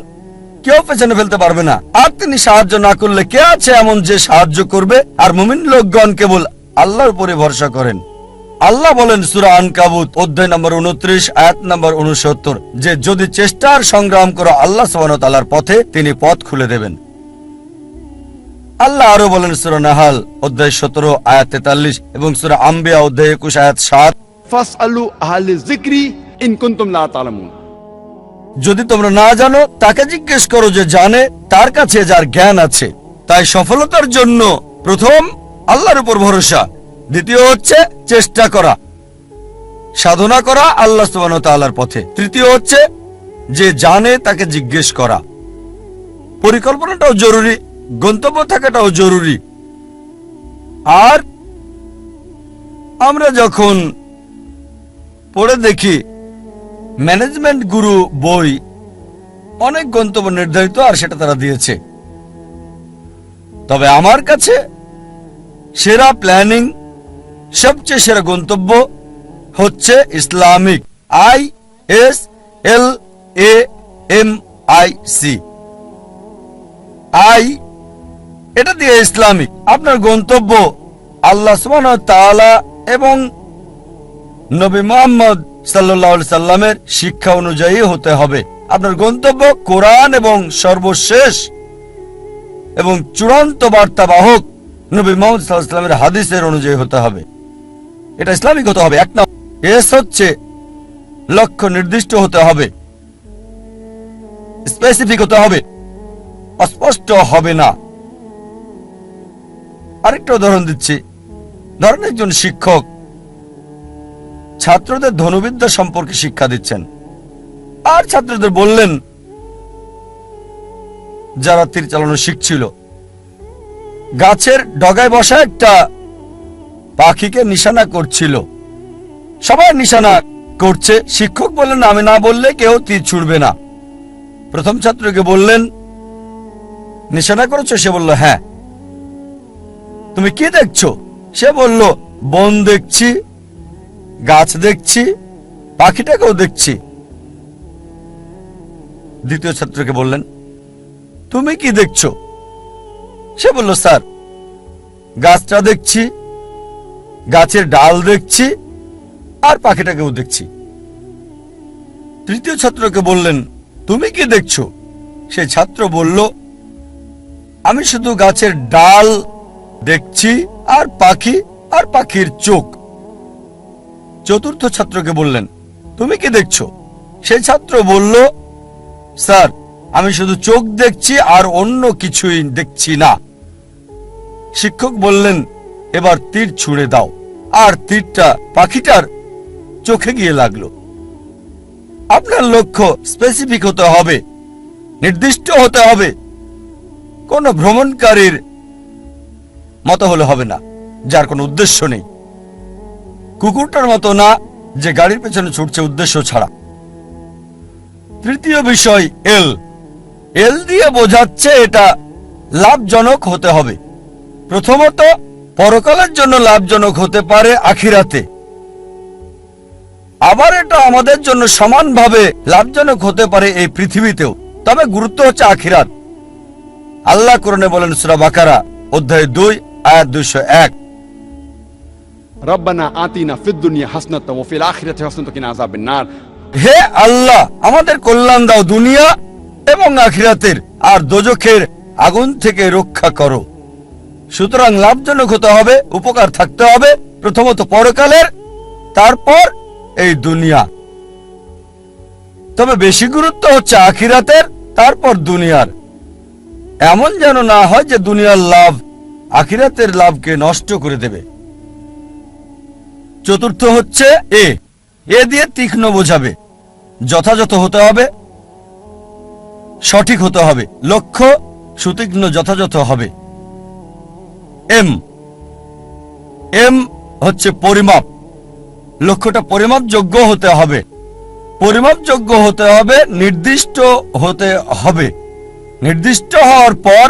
[SPEAKER 1] কেউ পেছনে ফেলতে পারবে না, আর তিনি সাহায্য না করলে কে আছে এমন যে সাহায্য করবে? আর মুমিন লোকগণ কেবল আল্লাহর উপরে ভরসা করেন। আল্লাহ বলেন সূরা আনকাবুত অধ্যায় নম্বর 29 আয়াত নম্বর 69, যে যদি চেষ্টার সংগ্রাম করো আল্লাহ সুবহানাহু ওয়া তাআলার পথে, তিনি পথ খুলে দেবেন। আল্লাহ আরো বলেন সূরা নাহাল অধ্যায় 17 আয়াত 43 এবং সূরা আম্বিয়া অধ্যায় 21 আয়াত 7,
[SPEAKER 2] ফাসআলু আহলে যিকরি ইন কুনতুম লা তা'লামুন।
[SPEAKER 1] যদি তোমরা না জানো তাকে জিজ্ঞেস করো যে জানে, তার কাছে যার জ্ঞান আছে। তাই সফলতার জন্য প্রথম আল্লাহর উপর ভরসা, দ্বিতীয় হচ্ছে চেষ্টা করা, সাধনা করা আল্লাহ সুবহানাহু ওয়া তাআলার পথে, তৃতীয় হচ্ছে যে জানে তাকে জিজ্ঞেস করা। পরিকল্পনাটাও জরুরি, গন্তব্য থাকাটাও জরুরি। আর আমরা যখন পড়ে দেখি ম্যানেজমেন্ট গুরু বই, অনেক গন্তব্য নির্ধারিত আর সেটা তারা দিয়েছে। তবে আমার কাছে সেরা প্ল্যানিং, সবচেয়ে সেরা গন্তব্য হচ্ছে ইসলামিক, ISLAMIC। এটা দিয়ে ইসলামিক। আপনার গন্তব্য আল্লাহ সুবহানাহু ওয়া তাআলা এবং নবী মুহাম্মদ সাল্লাল্লাহু আলাইহি সাল্লামের শিক্ষা অনুযায়ী হতে হবে। আপনার গন্তব্য কোরআন এবং সর্বশেষ এবং চূড়ান্ত বার্তাবাহক নবী মুহাম্মদ সাল্লাল্লাহু আলাইহি সাল্লামের হাদিসের অনুযায়ী হতে হবে। এটা ইসলামিক হতে হবে। এক নম্বর। এস হচ্ছে লক্ষ্য নির্দিষ্ট হতে হবে, স্পেসিফিক হতে হবে, অস্পষ্ট হবে না। আরেকটা উদাহরণ দিচ্ছি। ধরেন একজন শিক্ষক ছাত্রদের ধনুবিদ্যা সম্পর্কে শিক্ষা দিচ্ছেন, আর ছাত্রদের বললেন, যারা তীর চালানো শিখছিল, গাছের ডগায় বসা একটা পাখিকে নিশানা করছিল। সবাই নিশানা করছে। শিক্ষক বললেন, আমি না বললে কেউ তীর ছুড়বে না। প্রথম ছাত্রকে বললেন, নিশানা করেছো? সে বলল, হ্যাঁ। তুমি কি দেখছো? সে বলল, বন দেখছি, গাছ দেখছি, পাখিটাকেও দেখছি। দ্বিতীয় ছাত্রকে বললেন, তুমি কি দেখছো? সে বলল, স্যার, গাছটা দেখছি, গাছের ডাল দেখছি, আর পাখিটাকেও দেখছি। তৃতীয় ছাত্রকে বললেন, তুমি কি দেখছো? সেই ছাত্র বলল, আমি শুধু গাছের ডাল দেখছি, আর পাখির চোখ। চতুর্থ ছাত্রকে বললেন, তুমি কি দেখছো? সেই ছাত্র বলল, স্যার, আমি শুধু চোখ দেখছি আর অন্য কিছুই দেখছি না। শিক্ষক বললেন, এবার তীর ছুঁড়ে দাও। আর তীরটা পাখিটার চোখে গিয়ে লাগলো। আপনার লক্ষ্য স্পেসিফিক হতে হবে, নির্দিষ্ট হতে হবে। কোন ভ্রমণকারীর মতো হলে হবে না, যার কোনো উদ্দেশ্য নেই। কুকুরটার মতো না, যে গাড়ির পেছনে ছুটছে উদ্দেশ্য ছাড়া। তৃতীয় বিষয় এল দিয়ে বোঝাচ্ছে এটা লাভজনক হতে হবে। প্রথমত, পরকালের জন্য লাভজনক হতে পারে আখিরাতে। আবার এটা আমাদের জন্য সমানভাবে লাভজনক হতে পারে এই পৃথিবীতেও। তবে গুরুত্ব হচ্ছে আখিরাত। আল্লাহ কোরআনে বলেন, সূরা বাকারা অধ্যায় 2 আয়াত 201,
[SPEAKER 2] রব্বানা আতিনা ফিদ দুনিয়া হাসনাতাও ওয়া ফিল আখিরাতি হাসনাতাও ওয়া কিনা আযাবান নার।
[SPEAKER 1] হে আল্লাহ, আমাদের কল্যাণ দাও দুনিয়া এবং আখিরাতের, আর দোজখের আগুন থেকে রক্ষা করো। সুতরাং লাভজনক হতে হবে, উপকার থাকতে হবে, প্রথমত পরকালের, তারপর এই দুনিয়া। তবে বেশি গুরুত্ব হচ্ছে আখিরাতের, তারপর দুনিয়ার। এমন যেন না হয় যে দুনিয়ার লাভ আখিরাতের লাভকে নষ্ট করে দেবে। চতুর্থ হচ্ছে এ দিয়ে তীক্ষ্ণ বোঝাবে। যথাযথ হতে হবে, সঠিক হতে হবে, লক্ষ্য সুতীক্ষ্ণ যথাযথ হবে। এম হচ্ছে পরিমাপ। লক্ষ্যটা পরিমাপযোগ্য হতে হবে। পরিমাপযোগ্য হতে হবে, নির্দিষ্ট হতে হবে। নির্দিষ্ট হওয়ার পর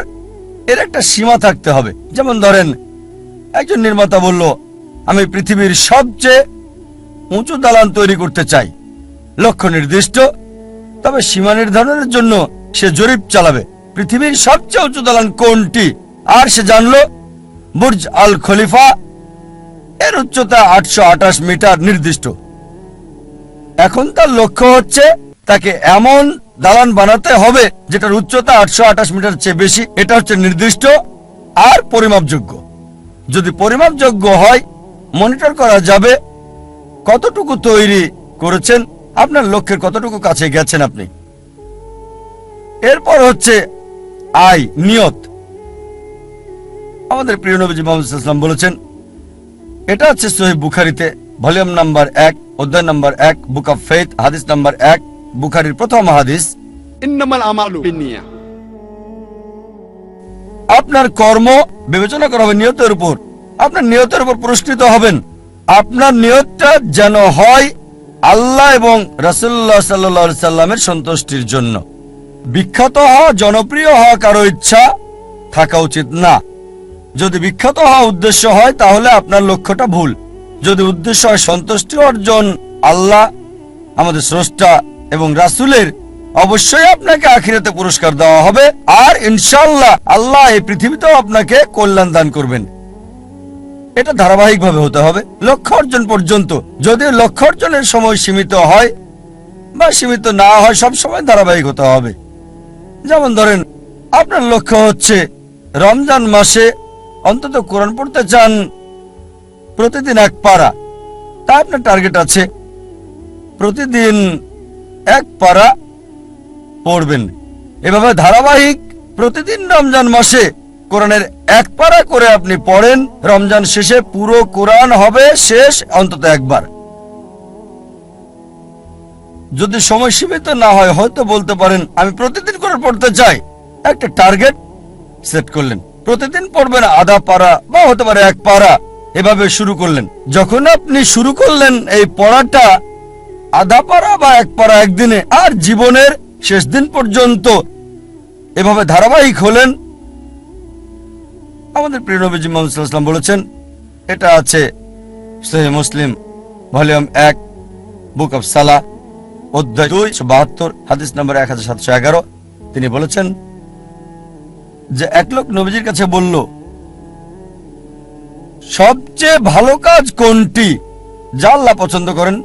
[SPEAKER 1] এর একটা সীমা থাকতে হবে। যেমন ধরেন, একজন নির্মাতা বলল, আমি পৃথিবীর সবচেয়ে উঁচু দালান তৈরি করতে চাই। লক্ষ্য নির্দিষ্ট, তবে সীমা নির্ধারণের জন্য সে জরিপ চালাবে, পৃথিবীর সবচেয়ে উঁচু দালান কোনটি। আর সে জানলো বুর্জ আল খলিফা, এর উচ্চতা 828 মিটার নির্দিষ্ট। এখন তার লক্ষ্য হচ্ছে তাকে এমন দালান বানাতে হবে যেটার উচ্চতা 828 মিটার চেয়ে বেশি। এটা হচ্ছে নির্দিষ্ট আর পরিমাপযোগ্য। যদি পরিমাপযোগ্য হয়, মনিটর করা যাবে কতটুকু তৈরি করেছেন, আপনার লক্ষ্যের কতটুকু কাছে গেছেন আপনি। এরপর হচ্ছে নিয়ত। আমাদের প্রিয় নবীজি মুহাম্মদ সাল্লাল্লাহু আলাইহি ওয়াসাল্লাম বলেছেন, এটা হচ্ছে সহিহ বুখারীতে ভলিউম নাম্বার 1 অধ্যায় নাম্বার 1 বুক অফ ফেথ হাদিস নাম্বার 1, বুখারীর প্রথম হাদিস,
[SPEAKER 2] ইন্নামাল আমালু বিন্নিয়া
[SPEAKER 1] আপনার কর্ম বিবেচনা করা হবে নিয়তের উপর। আপনার নিয়তের উপর পুরস্কৃত হবেন। আপনার নিয়তটা যেন হয় আল্লাহ এবং রাসূলুল্লাহ সাল্লাল্লাহু আলাইহি সাল্লামের সন্তুষ্টির জন্য। বিখ্যাত হওয়া, জনপ্রিয় হওয়া কারো ইচ্ছা থাকা উচিত না। যদি বিখ্যাত হওয়া উদ্দেশ্য হয় তাহলে আপনার লক্ষ্যটা ভুল। যদি উদ্দেশ্য হয় সন্তুষ্টি অর্জন আল্লাহ, আমাদের স্রষ্টা এবং রাসূলের, অবশ্যই আপনাকে আখিরাতে পুরস্কার দেওয়া হবে। আর ইনশাআল্লাহ আল্লাহ এই পৃথিবীতেও আপনাকে কল্যাণ দান করবেন। এটা ধারাবাহিকভাবে হতে হবে লক্ষ্য অর্জন পর্যন্ত। যদি লক্ষ্য অর্জনের সময় সীমিত হয় বা সীমিত না হয়, সব সময় ধারাবাহিক হতে হবে। যেমন ধরেন, আপনার লক্ষ্য হচ্ছে রমজান মাসে অন্তত কোরআন পড়তে চান প্রতিদিন 1 পারা, তা আপনার টার্গেট আছে প্রতিদিন 1 পারা পড়বেন। এভাবে ধারাবাহিক প্রতিদিন রমজান মাসে কোরআনের 1 পারা করে আপনি পড়েন। রমজান শেষে পুরো কোরআন হবে শেষ অন্তত 1 বার। যদি সময় সীমিত না হয়, হয়তো বলতে পারেন আমি প্রতিদিন কোরআন পড়তে চাই। একটা টার্গেট সেট করলেন, প্রতিদিন পড়বেন আধা পারা বা হতে পারে 1 পারা। এভাবে শুরু করলেন। যখন আপনি শুরু করলেন এই পড়াটা আধা পারা বা 1 পারা একদিনে, আর জীবনের শেষ দিন পর্যন্ত এভাবে ধারাবাহিক হলেন, আমাদের প্রিয় নবীজি মুহাম্মদ সাল্লাল্লাহু আলাইহি ওয়াসাল্লাম বলেছেন, এটা আছে সহিহ মুসলিম ভলিউম 1 বুক অফ সালাহ অধ্যায় 272 হাদিস নম্বর 1711। তিনি বলেছেন যে এক লোক নবীজির কাছে বলল, সবচেয়ে ভালো কাজ কোনটি যা আল্লাহ পছন্দ করেন?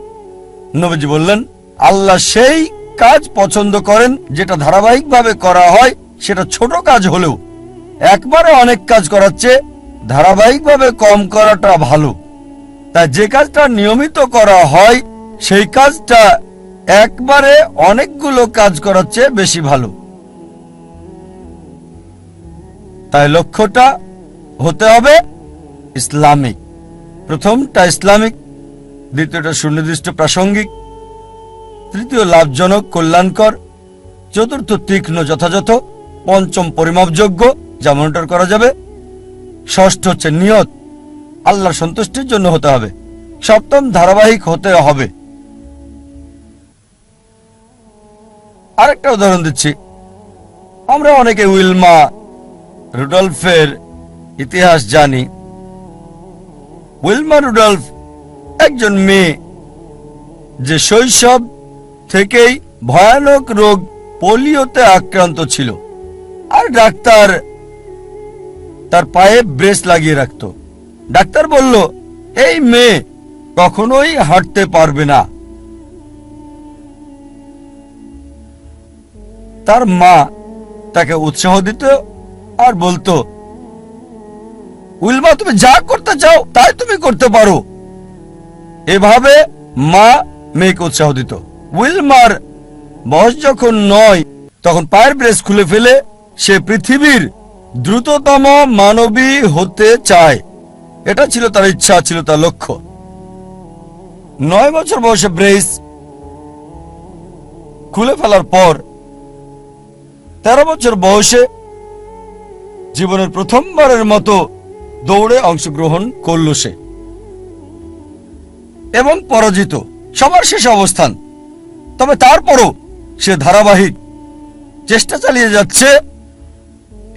[SPEAKER 1] নবীজি বললেন, আল্লাহ সেই কাজ পছন্দ করেন যেটা ধারাবাহিকভাবে করা হয়, সেটা ছোট কাজ হলেও। একবারে অনেক কাজ করার চেয়ে ধারাবাহিকভাবে কম করাটা ভালো। তাই যে কাজটা নিয়মিত করা হয় সেই কাজটা একবারে অনেকগুলো কাজ করার চেয়ে বেশি ভালো। তাই লক্ষ্যটা হতে হবে ইসলামিক। প্রথমটা ইসলামিক, দ্বিতীয়টা সুনির্দিষ্ট প্রাসঙ্গিক, তৃতীয় লাভজনক কল্যাণকর, চতুর্থ তীক্ষ্ণ যথাযথ, পঞ্চম পরিমাপযোগ্য যা মনিটর করা যাবে, ষষ্ঠ হচ্ছে নিয়ত আল্লাহর সন্তুষ্টির জন্য হতে হবে, সপ্তম ধারাবাহিক হতে হবে। আরেকটা উদাহরণ দিচ্ছি। আমরা অনেকে উইলমা রুডলফের ইতিহাস জানি। উইলমা রুডলফ একজন মেয়ে যে শৈশব থেকেই ভয়ানক রোগ পোলিওতে আক্রান্ত ছিল, আর ডাক্তার তার পায়ে ব্রেস লাগিয়ে রাখত। ডাক্তার বলল, এই মেয়ে কখনোই হাঁটতে পারবে না। তার মা তাকে উৎসাহ দিত আর বলতো, উইলমা, তুমি যা করতে চাও তাই তুমি করতে পারো। এভাবে মা মেয়েকে উৎসাহ দিত। উইলমার বয়স যখন 9, তখন পায়ের ব্রেস খুলে ফেলে সে পৃথিবীর দ্রুততম মানবী হতে চায়। এটা ছিল তার ইচ্ছা, ছিল তার লক্ষ্য। 9 বছর বয়সে ব্রেস খুলে ফেলার পর 13 বছর বয়সে জীবনের প্রথমবারের মতো দৌড়ে অংশগ্রহণ করল সে, এবং পরাজিত, সবার শেষ অবস্থান। তবে তারপরও সে ধারাবাহিক চেষ্টা চালিয়ে যাচ্ছে,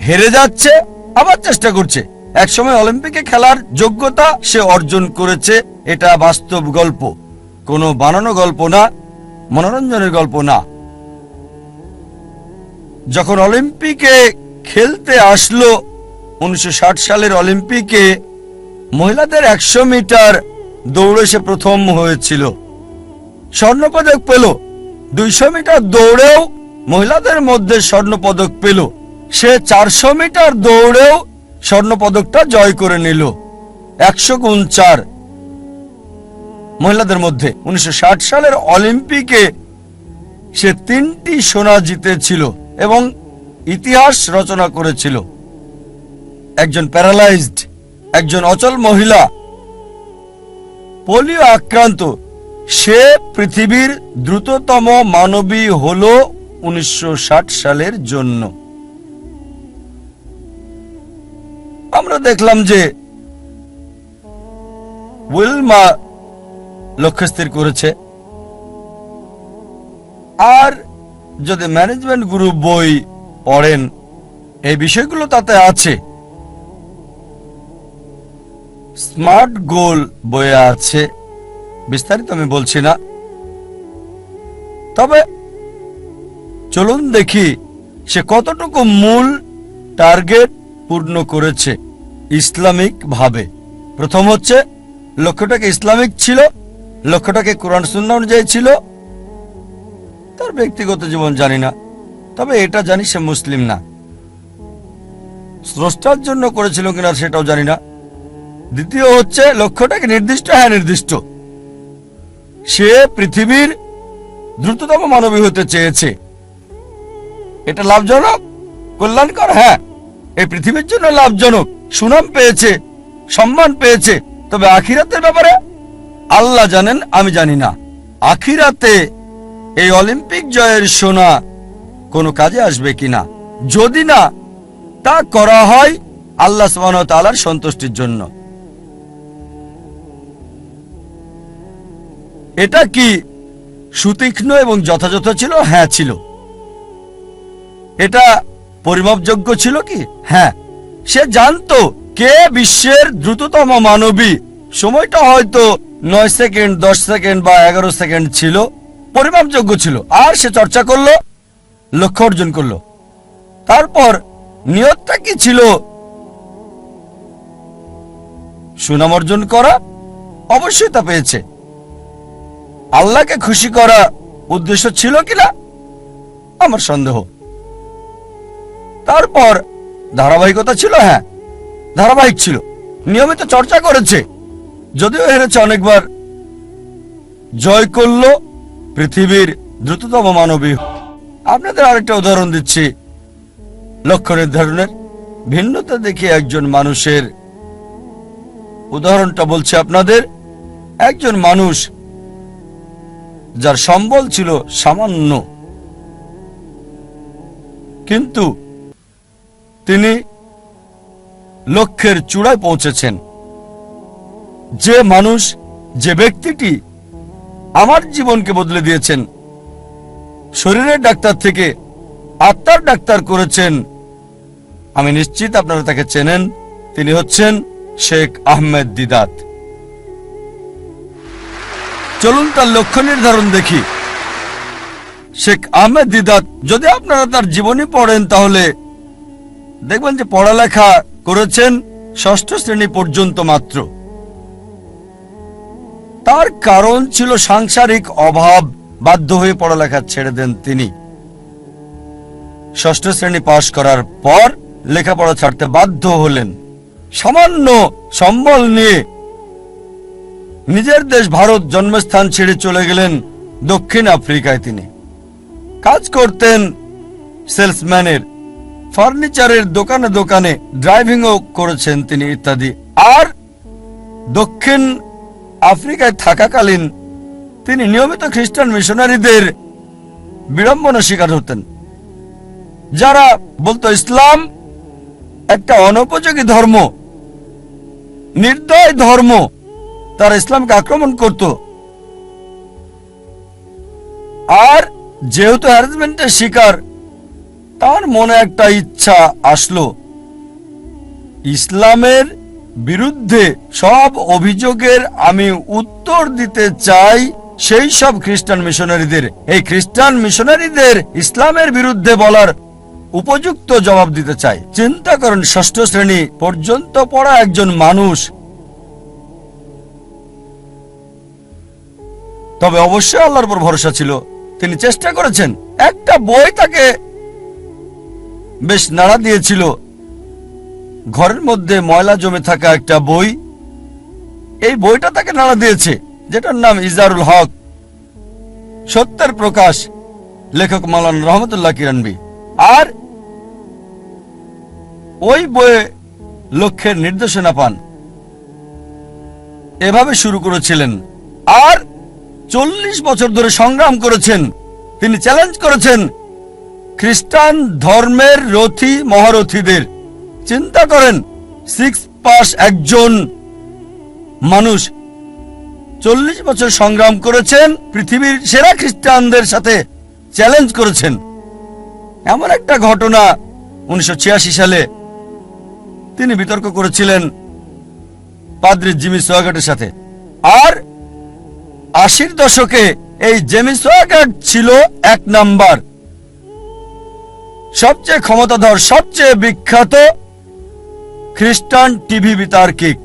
[SPEAKER 1] হেরে যাচ্ছে, আবার চেষ্টা করছে। একসময় অলিম্পিকে খেলার যোগ্যতা সে অর্জন করেছে। এটা বাস্তব গল্প, কোনো বানানো গল্প না, মনোরঞ্জনের গল্প না। যখন অলিম্পিকে খেলতে আসলো 1960 সালের অলিম্পিকে মহিলাদের 100 মিটার দৌড়ে সে প্রথম হয়েছিল, স্বর্ণপদক পেল। 200 মিটার দৌড়েও মহিলাদের মধ্যে স্বর্ণপদক পেল। সে 400 মিটার দৌড়েও স্বর্ণপদকটা জয় করে নিল। 100 গুণ 4 মহিলাদের মধ্যে 1960 সালের অলিম্পিকে সে 3টি সোনা জিতেছিল এবং ইতিহাস রচনা করেছিল। একজন প্যারালাইজড, একজন অচল মহিলা, পোলিও আক্রান্ত, সে পৃথিবীর দ্রুততম মানবী হলো 1960 সালের জন্য। আমরা দেখলাম যে উইলমা লক্ষ্য স্থির করেছে। আর যদি ম্যানেজমেন্ট গ্রুপ বই পড়েন, এই বিষয়গুলো তাতে আছে। স্মার্ট গোল বইয়ে আছে, বিস্তারিত আমি বলছি না। তবে চলুন দেখি সে কতটুকু মূল টার্গেট পূর্ণ করেছে ইসলামিক ভাবে। প্রথম হচ্ছে লক্ষ্যটাকে ইসলামিক ছিল, লক্ষ্যটাকে কোরআন সুন্নাহ অনুযায়ী ছিল। তার ব্যক্তিগত জীবন জানি না, তবে এটা জানি সে মুসলিম না। স্রষ্টার জন্য করেছিল কিনা সেটাও জানি না। দ্বিতীয় হচ্ছে লক্ষ্যটাকে নির্দিষ্ট, হ্যাঁ নির্দিষ্ট। সে পৃথিবীর দ্রুততম মানবী হতে চেয়েছে। এটা লাভজনক, কল্যাণকর, হ্যাঁ এই পৃথিবীর জন্য লাভজনক। সুনাম পেয়েছে, সম্মান পেয়েছে। তবে আখিরাতের ব্যাপারে আল্লাহ জানেন, আমি জানি না। আখিরাতে এই অলিম্পিক জয়ের সোনা কোনো কাজে আসবে কিনা। যদি না তা করা হয় আল্লাহ সুবহানাহু ওয়া তাআলার সন্তুষ্টির জন্য। এটা কি সুতীক্ষ্ণ এবং যথাযথ ছিল? হ্যাঁ ছিল। এটা পরিমাপযোগ্য ছিল কি? হ্যাঁ। সে জানতো কে বিশ্বের দ্রুততম মানবী। সময়টা হয়তো 9 সেকেন্ড, 10 সেকেন্ড বা 11 সেকেন্ড ছিল, পরিমাপযোগ্য ছিল। আর সে চর্চা করলো, লক্ষ্য অর্জন করলো। তারপর নিয়তটা কি ছিল? সুনাম অর্জন করা। অবশ্যই তা পেয়েছে। আল্লাহকে খুশি করা উদ্দেশ্য ছিল কিনা আমার সন্দেহ। তারপর ধারাবাহিকতা ছিল, হ্যাঁ ধারাবাহিক ছিল, নিয়মিত চর্চা করেছে। যদিও হেরেছে অনেকবার, জয় করল পৃথিবীর দ্রুততম মানবী। আপনাদের আরেকটা উদাহরণ দিচ্ছি লক্ষ্য নির্ধারণের। ভিন্নতা দেখে একজন মানুষের উদাহরণটা বলছি আপনাদের। একজন মানুষ যার সম্বল ছিল সামান্য, কিন্তু তিনি লক্ষ্যের চূড়ায় পৌঁছেছেন। যে মানুষ, যে ব্যক্তিটি আমার জীবনকে বদলে দিয়েছেন, শরীরের ডাক্তার থেকে আত্মার ডাক্তার করেছেন, আমি নিশ্চিত আপনারা তাকে চেনেন। তিনি হচ্ছেন শেখ আহমেদ দিদাত। চলুন তার লক্ষ্য নির্ধারণ দেখি। শেখ আহমেদ দিদাত, যদি আপনারা তার জীবনী পড়েন তাহলে দেখবেন যে পড়ালেখা করেছেন 6ষ্ঠ শ্রেণী পর্যন্ত মাত্র। তার কারণ ছিল সাংসারিক অভাব। বাধ্য হয়ে পড়ালেখা ছেড়ে দেন তিনি। 6ষ্ঠ শ্রেণী পাশ করার পর লেখাপড়া ছাড়তে বাধ্য হলেন। সামান্য সম্বল নিয়ে নিজের দেশ ভারত জন্মস্থান ছেড়ে চলে গেলেন দক্ষিণ আফ্রিকায়। তিনি কাজ করতেন সেলসম্যানের, ফার্নিচারের দোকানে দোকানে, ড্রাইভিংও করেছেন তিনি ইত্যাদি। আর দক্ষিণ আফ্রিকায় থাকাকালীন তিনি নিয়মিত খ্রিস্টান মিশনারিদের বিড়ম্বনা শিকার হতেন, যারা বলতো ইসলাম একটা অনুপযোগী ধর্ম, নির্দয় ধর্ম। তারা ইসলামকে আক্রমণ করত। আর যেহেতু হ্যারাসমেন্টের শিকার, তার মনে একটা ইচ্ছা আসলো, ইসলামের বিরুদ্ধে সব অভিযোগের আমি উত্তর দিতে চাই সেই সব খ্রিস্টান মিশনারিদের। এই খ্রিস্টান মিশনারিদের ইসলামের বিরুদ্ধে বলার উপযুক্ত জবাব দিতে চাই। চিন্তা করেন, 6ষ্ঠ শ্রেণী পর্যন্ত পড়া একজন মানুষ। তবে অবশ্যই আল্লাহর উপর ভরসা ছিল। তিনি চেষ্টা করেছেন। একটা বই তাকে বেশ নাড়া দিয়েছিল। ঘরের মধ্যে ময়লা জমে থাকা একটা বই, এই বইটা তাকে নাড়া দিয়েছে, যেটার নাম ইজারুল হক, সত্যের প্রকাশ, লেখক মাওলানা রহমতুল্লাহ কিরানবী। আর ওই বইয়ে লক্ষ্যের নির্দেশনা পান। এভাবে শুরু করেছিলেন। আর 40 বছর ধরে সংগ্রাম করেছেন। তিনি চ্যালেঞ্জ করেছেন খ্রিস্টান ধর্মের রথী মহারথীদের। চিন্তা করেন, 6 পাস একজন মানুষ 40 বছর সংগ্রাম করেছেন, পৃথিবীর সেরা খ্রিস্টানদের সাথে চ্যালেঞ্জ করেছেন। এমন একটা ঘটনা 1986 সালে তিনি বিতর্ক করেছিলেন পাদ্রী জিমি সোয়াগাটের সাথে। আর 80-র দশকে এই জেমি সোয়াগাট ছিল 1 নাম্বার, সবচেয়ে ক্ষমতাধর, সবচেয়ে বিখ্যাত খ্রিস্টান টিভি বিতার্কিক।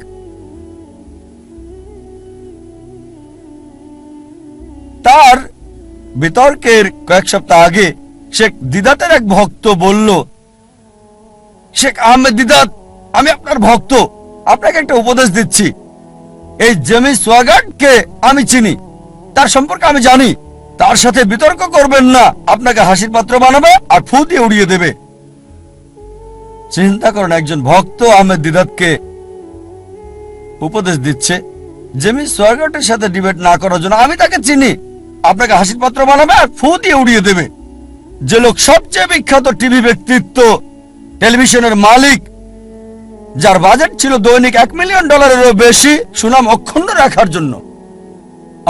[SPEAKER 1] তার বিতর্কের কয়েক সপ্তাহ আগে শেখ দিদাতের এক ভক্ত বলল, শেখ আহমেদ দিদাত, আমি আপনার ভক্ত, আপনাকে একটা উপদেশ দিচ্ছি। এই জেমি সোয়াগাটকে আমি চিনি, তার সম্পর্কে আমি জানি, তার সাথে বিতর্ক করবেন না, আপনাকে হাসির পাত্র বানাবে আর ফু দিয়ে উড়িয়ে দেবে। চিন্তা করেন, একজন ভক্ত আহমেদ দিদাতকে উপদেশ দিচ্ছে জেমি সোয়াগাটের সাথে ডিবেট না করার জন্য। আমি তাকে চিনি, আপনাকে হাসির পাত্র বানাবে আর ফু দিয়ে উড়িয়ে দেবে। যে লোক সবচেয়ে বিখ্যাত টিভি ব্যক্তিত্ব, টেলিভিশনের মালিক, যার বাজেট ছিল দৈনিক $1 মিলিয়ন বেশি সুনাম অক্ষুণ্ণ রাখার জন্য,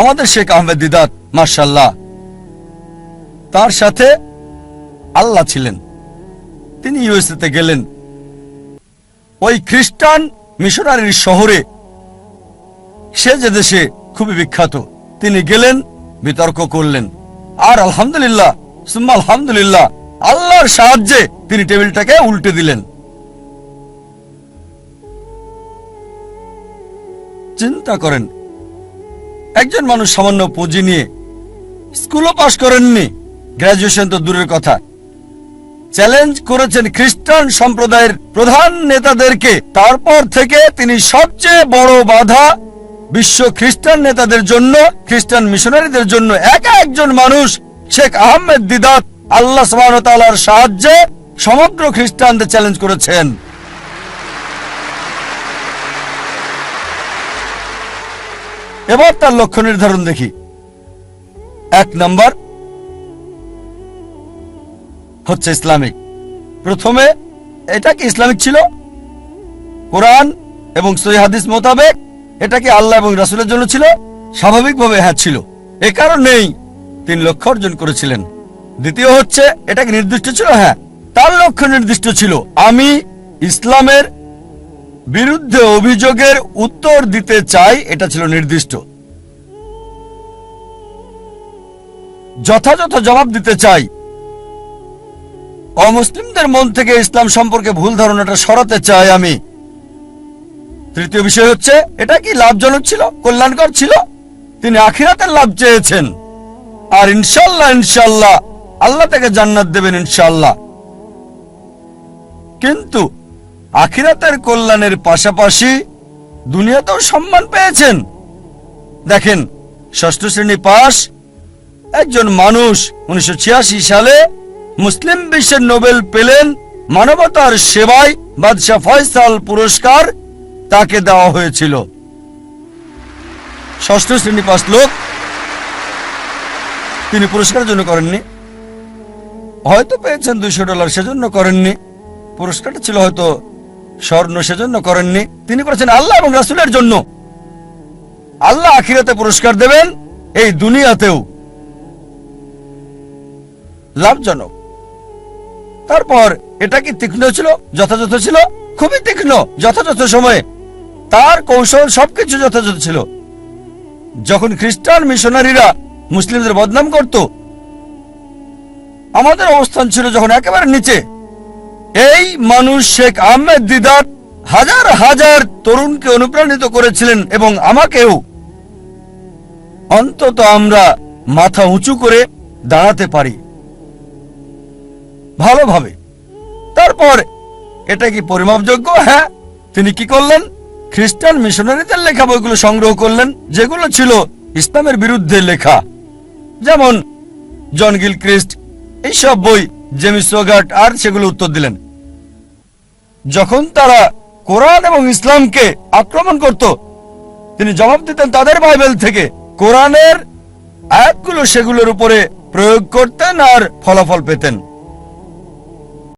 [SPEAKER 1] আমাদের শেখ আহমেদ দিদাত, মাশাআল্লাহ, তার সাথে আল্লাহ ছিলেন। তিনি ইউএসএতে গেলেন, ওই খ্রিস্টান মিশনারির শহরে, সে যে দেশে খুবই বিখ্যাত, তিনি গেলেন, বিতর্ক করলেন। আর আলহামদুলিল্লাহ সুম্মা আলহামদুলিল্লাহ, আল্লাহর সাহায্যে তিনি টেবিলটাকে উল্টে দিলেন। চিন্তা করেন, একজন মানুষ সামান্য পুঁজি নিয়ে, স্কুলও পাশ করেননি, গ্রাজুয়েশন তো দূরের কথা, চ্যালেঞ্জ করেছেন খ্রিস্টান সম্প্রদায়ের প্রধান নেতাদেরকে। তারপর থেকে তিনি সবচেয়ে বড় বাধা বিশ্ব খ্রিস্টান নেতাদের জন্য, খ্রিস্টান মিশনারিদের জন্য। একা একজন মানুষ শেখ আহমেদ দিদাত আল্লাহ সুবহানাহু ওয়া তাআলার সাহায্যে সমগ্র খ্রিস্টানদের চ্যালেঞ্জ করেছেন। এবার তার লক্ষ্য নির্ধারণ দেখি। 1 নাম্বার হচ্ছে ইসলামিক। প্রথমে এটা কি ইসলামিক ছিল? কোরআন এবং সহিহ হাদিস মোতাবেক এটা কি আল্লাহ এবং রাসূলের জন্য ছিল? স্বাভাবিকভাবে হ্যাঁ ছিল, এ কারণেই 3 লক্ষ্য অর্জন করেছিলেন। দ্বিতীয় হচ্ছে, এটা কি নির্দিষ্ট ছিল? হ্যাঁ, তার লক্ষ্য নির্দিষ্ট ছিল, আমি ইসলামের বিরুদ্ধে অভিযোগের উত্তর দিতে চাই, এটা ছিল নির্দিষ্ট। যথাযথ জবাব দিতে চাই, অমুসলিমদের মন থেকে ইসলাম সম্পর্কে ভুল ধারণাটা সরাতে চাই আমি। তৃতীয় বিষয় হচ্ছে, এটা কি লাভজনক ছিল, কল্যাণকর ছিল? তিনি আখিরাতের লাভ চেয়েছেন, আর ইনশাআল্লাহ ইনশাআল্লাহ আল্লাহ তাকে জান্নাত দেবেন ইনশাআল্লাহ। কিন্তু আখিরাতের কল্যাণের পাশাপাশি দুনিয়াতেও সম্মান পেয়েছেন। দেখেন, 6ষ্ঠ শ্রেণী পাস একজন মানুষ 1986 সালে মুসলিম বিশ্বের নোবেল পেলেন মানবতার সেবায়, বাদশাহ ফয়সাল পুরস্কার তাকে দেওয়া হয়েছিল। 6ষ্ঠ শ্রেণী পাস লোক, তিনি পুরস্কারের জন্য করেননি, হয়তো পেয়েছেন $200, সেজন্য করেননি। পুরস্কারটা ছিল হয়তো স্বর্ণ, সেজন্য করেননি। তিনি করেছেন আল্লাহ এবং রাসূলের জন্য। আল্লাহ আখিরাতে পুরস্কার দেবেন, এই দুনিয়াতেও। লাভজনক। তারপর এটা কি তীক্ষ্ণ ছিল, যথাযথ ছিল? খুবই তীক্ষ্ণ, যথাযথ সময়ে তার কৌশল সবকিছু যথাযথ ছিল। যখন খ্রিস্টান মিশনারিরা মুসলিমদের বদনাম করত, আমাদের অবস্থান ছিল যখন একেবারে নিচে। এই মানুষ শেখ আহমেদ দিদাত হাজার হাজার তরুণকে অনুপ্রাণিত করেছিলেন, এবং আমাকেও। অন্তত আমরা মাথা উঁচু করে দাঁড়াতে পারি ভালোভাবে। তারপর এটা কি পরিমাপযোগ্য? হ্যাঁ। তিনি কি করলেন? খ্রিস্টান মিশনারিদের লেখা বইগুলো সংগ্রহ করলেন, যেগুলো ছিল ইসলামের বিরুদ্ধে লেখা, যেমন জন গিলক্রিস্ট, এইসব বই, জেমি সোগাট, আর সেগুলো উত্তর দিলেন। যখন তারা কোরআন এবং ইসলামকে আক্রমণ করত, তিনি জবাব দিতেন তাদের বাইবেল থেকে। কোরআনের আয়াতগুলো সেগুলোর উপরে প্রয়োগ করতেন আর ফলাফল পেতেন।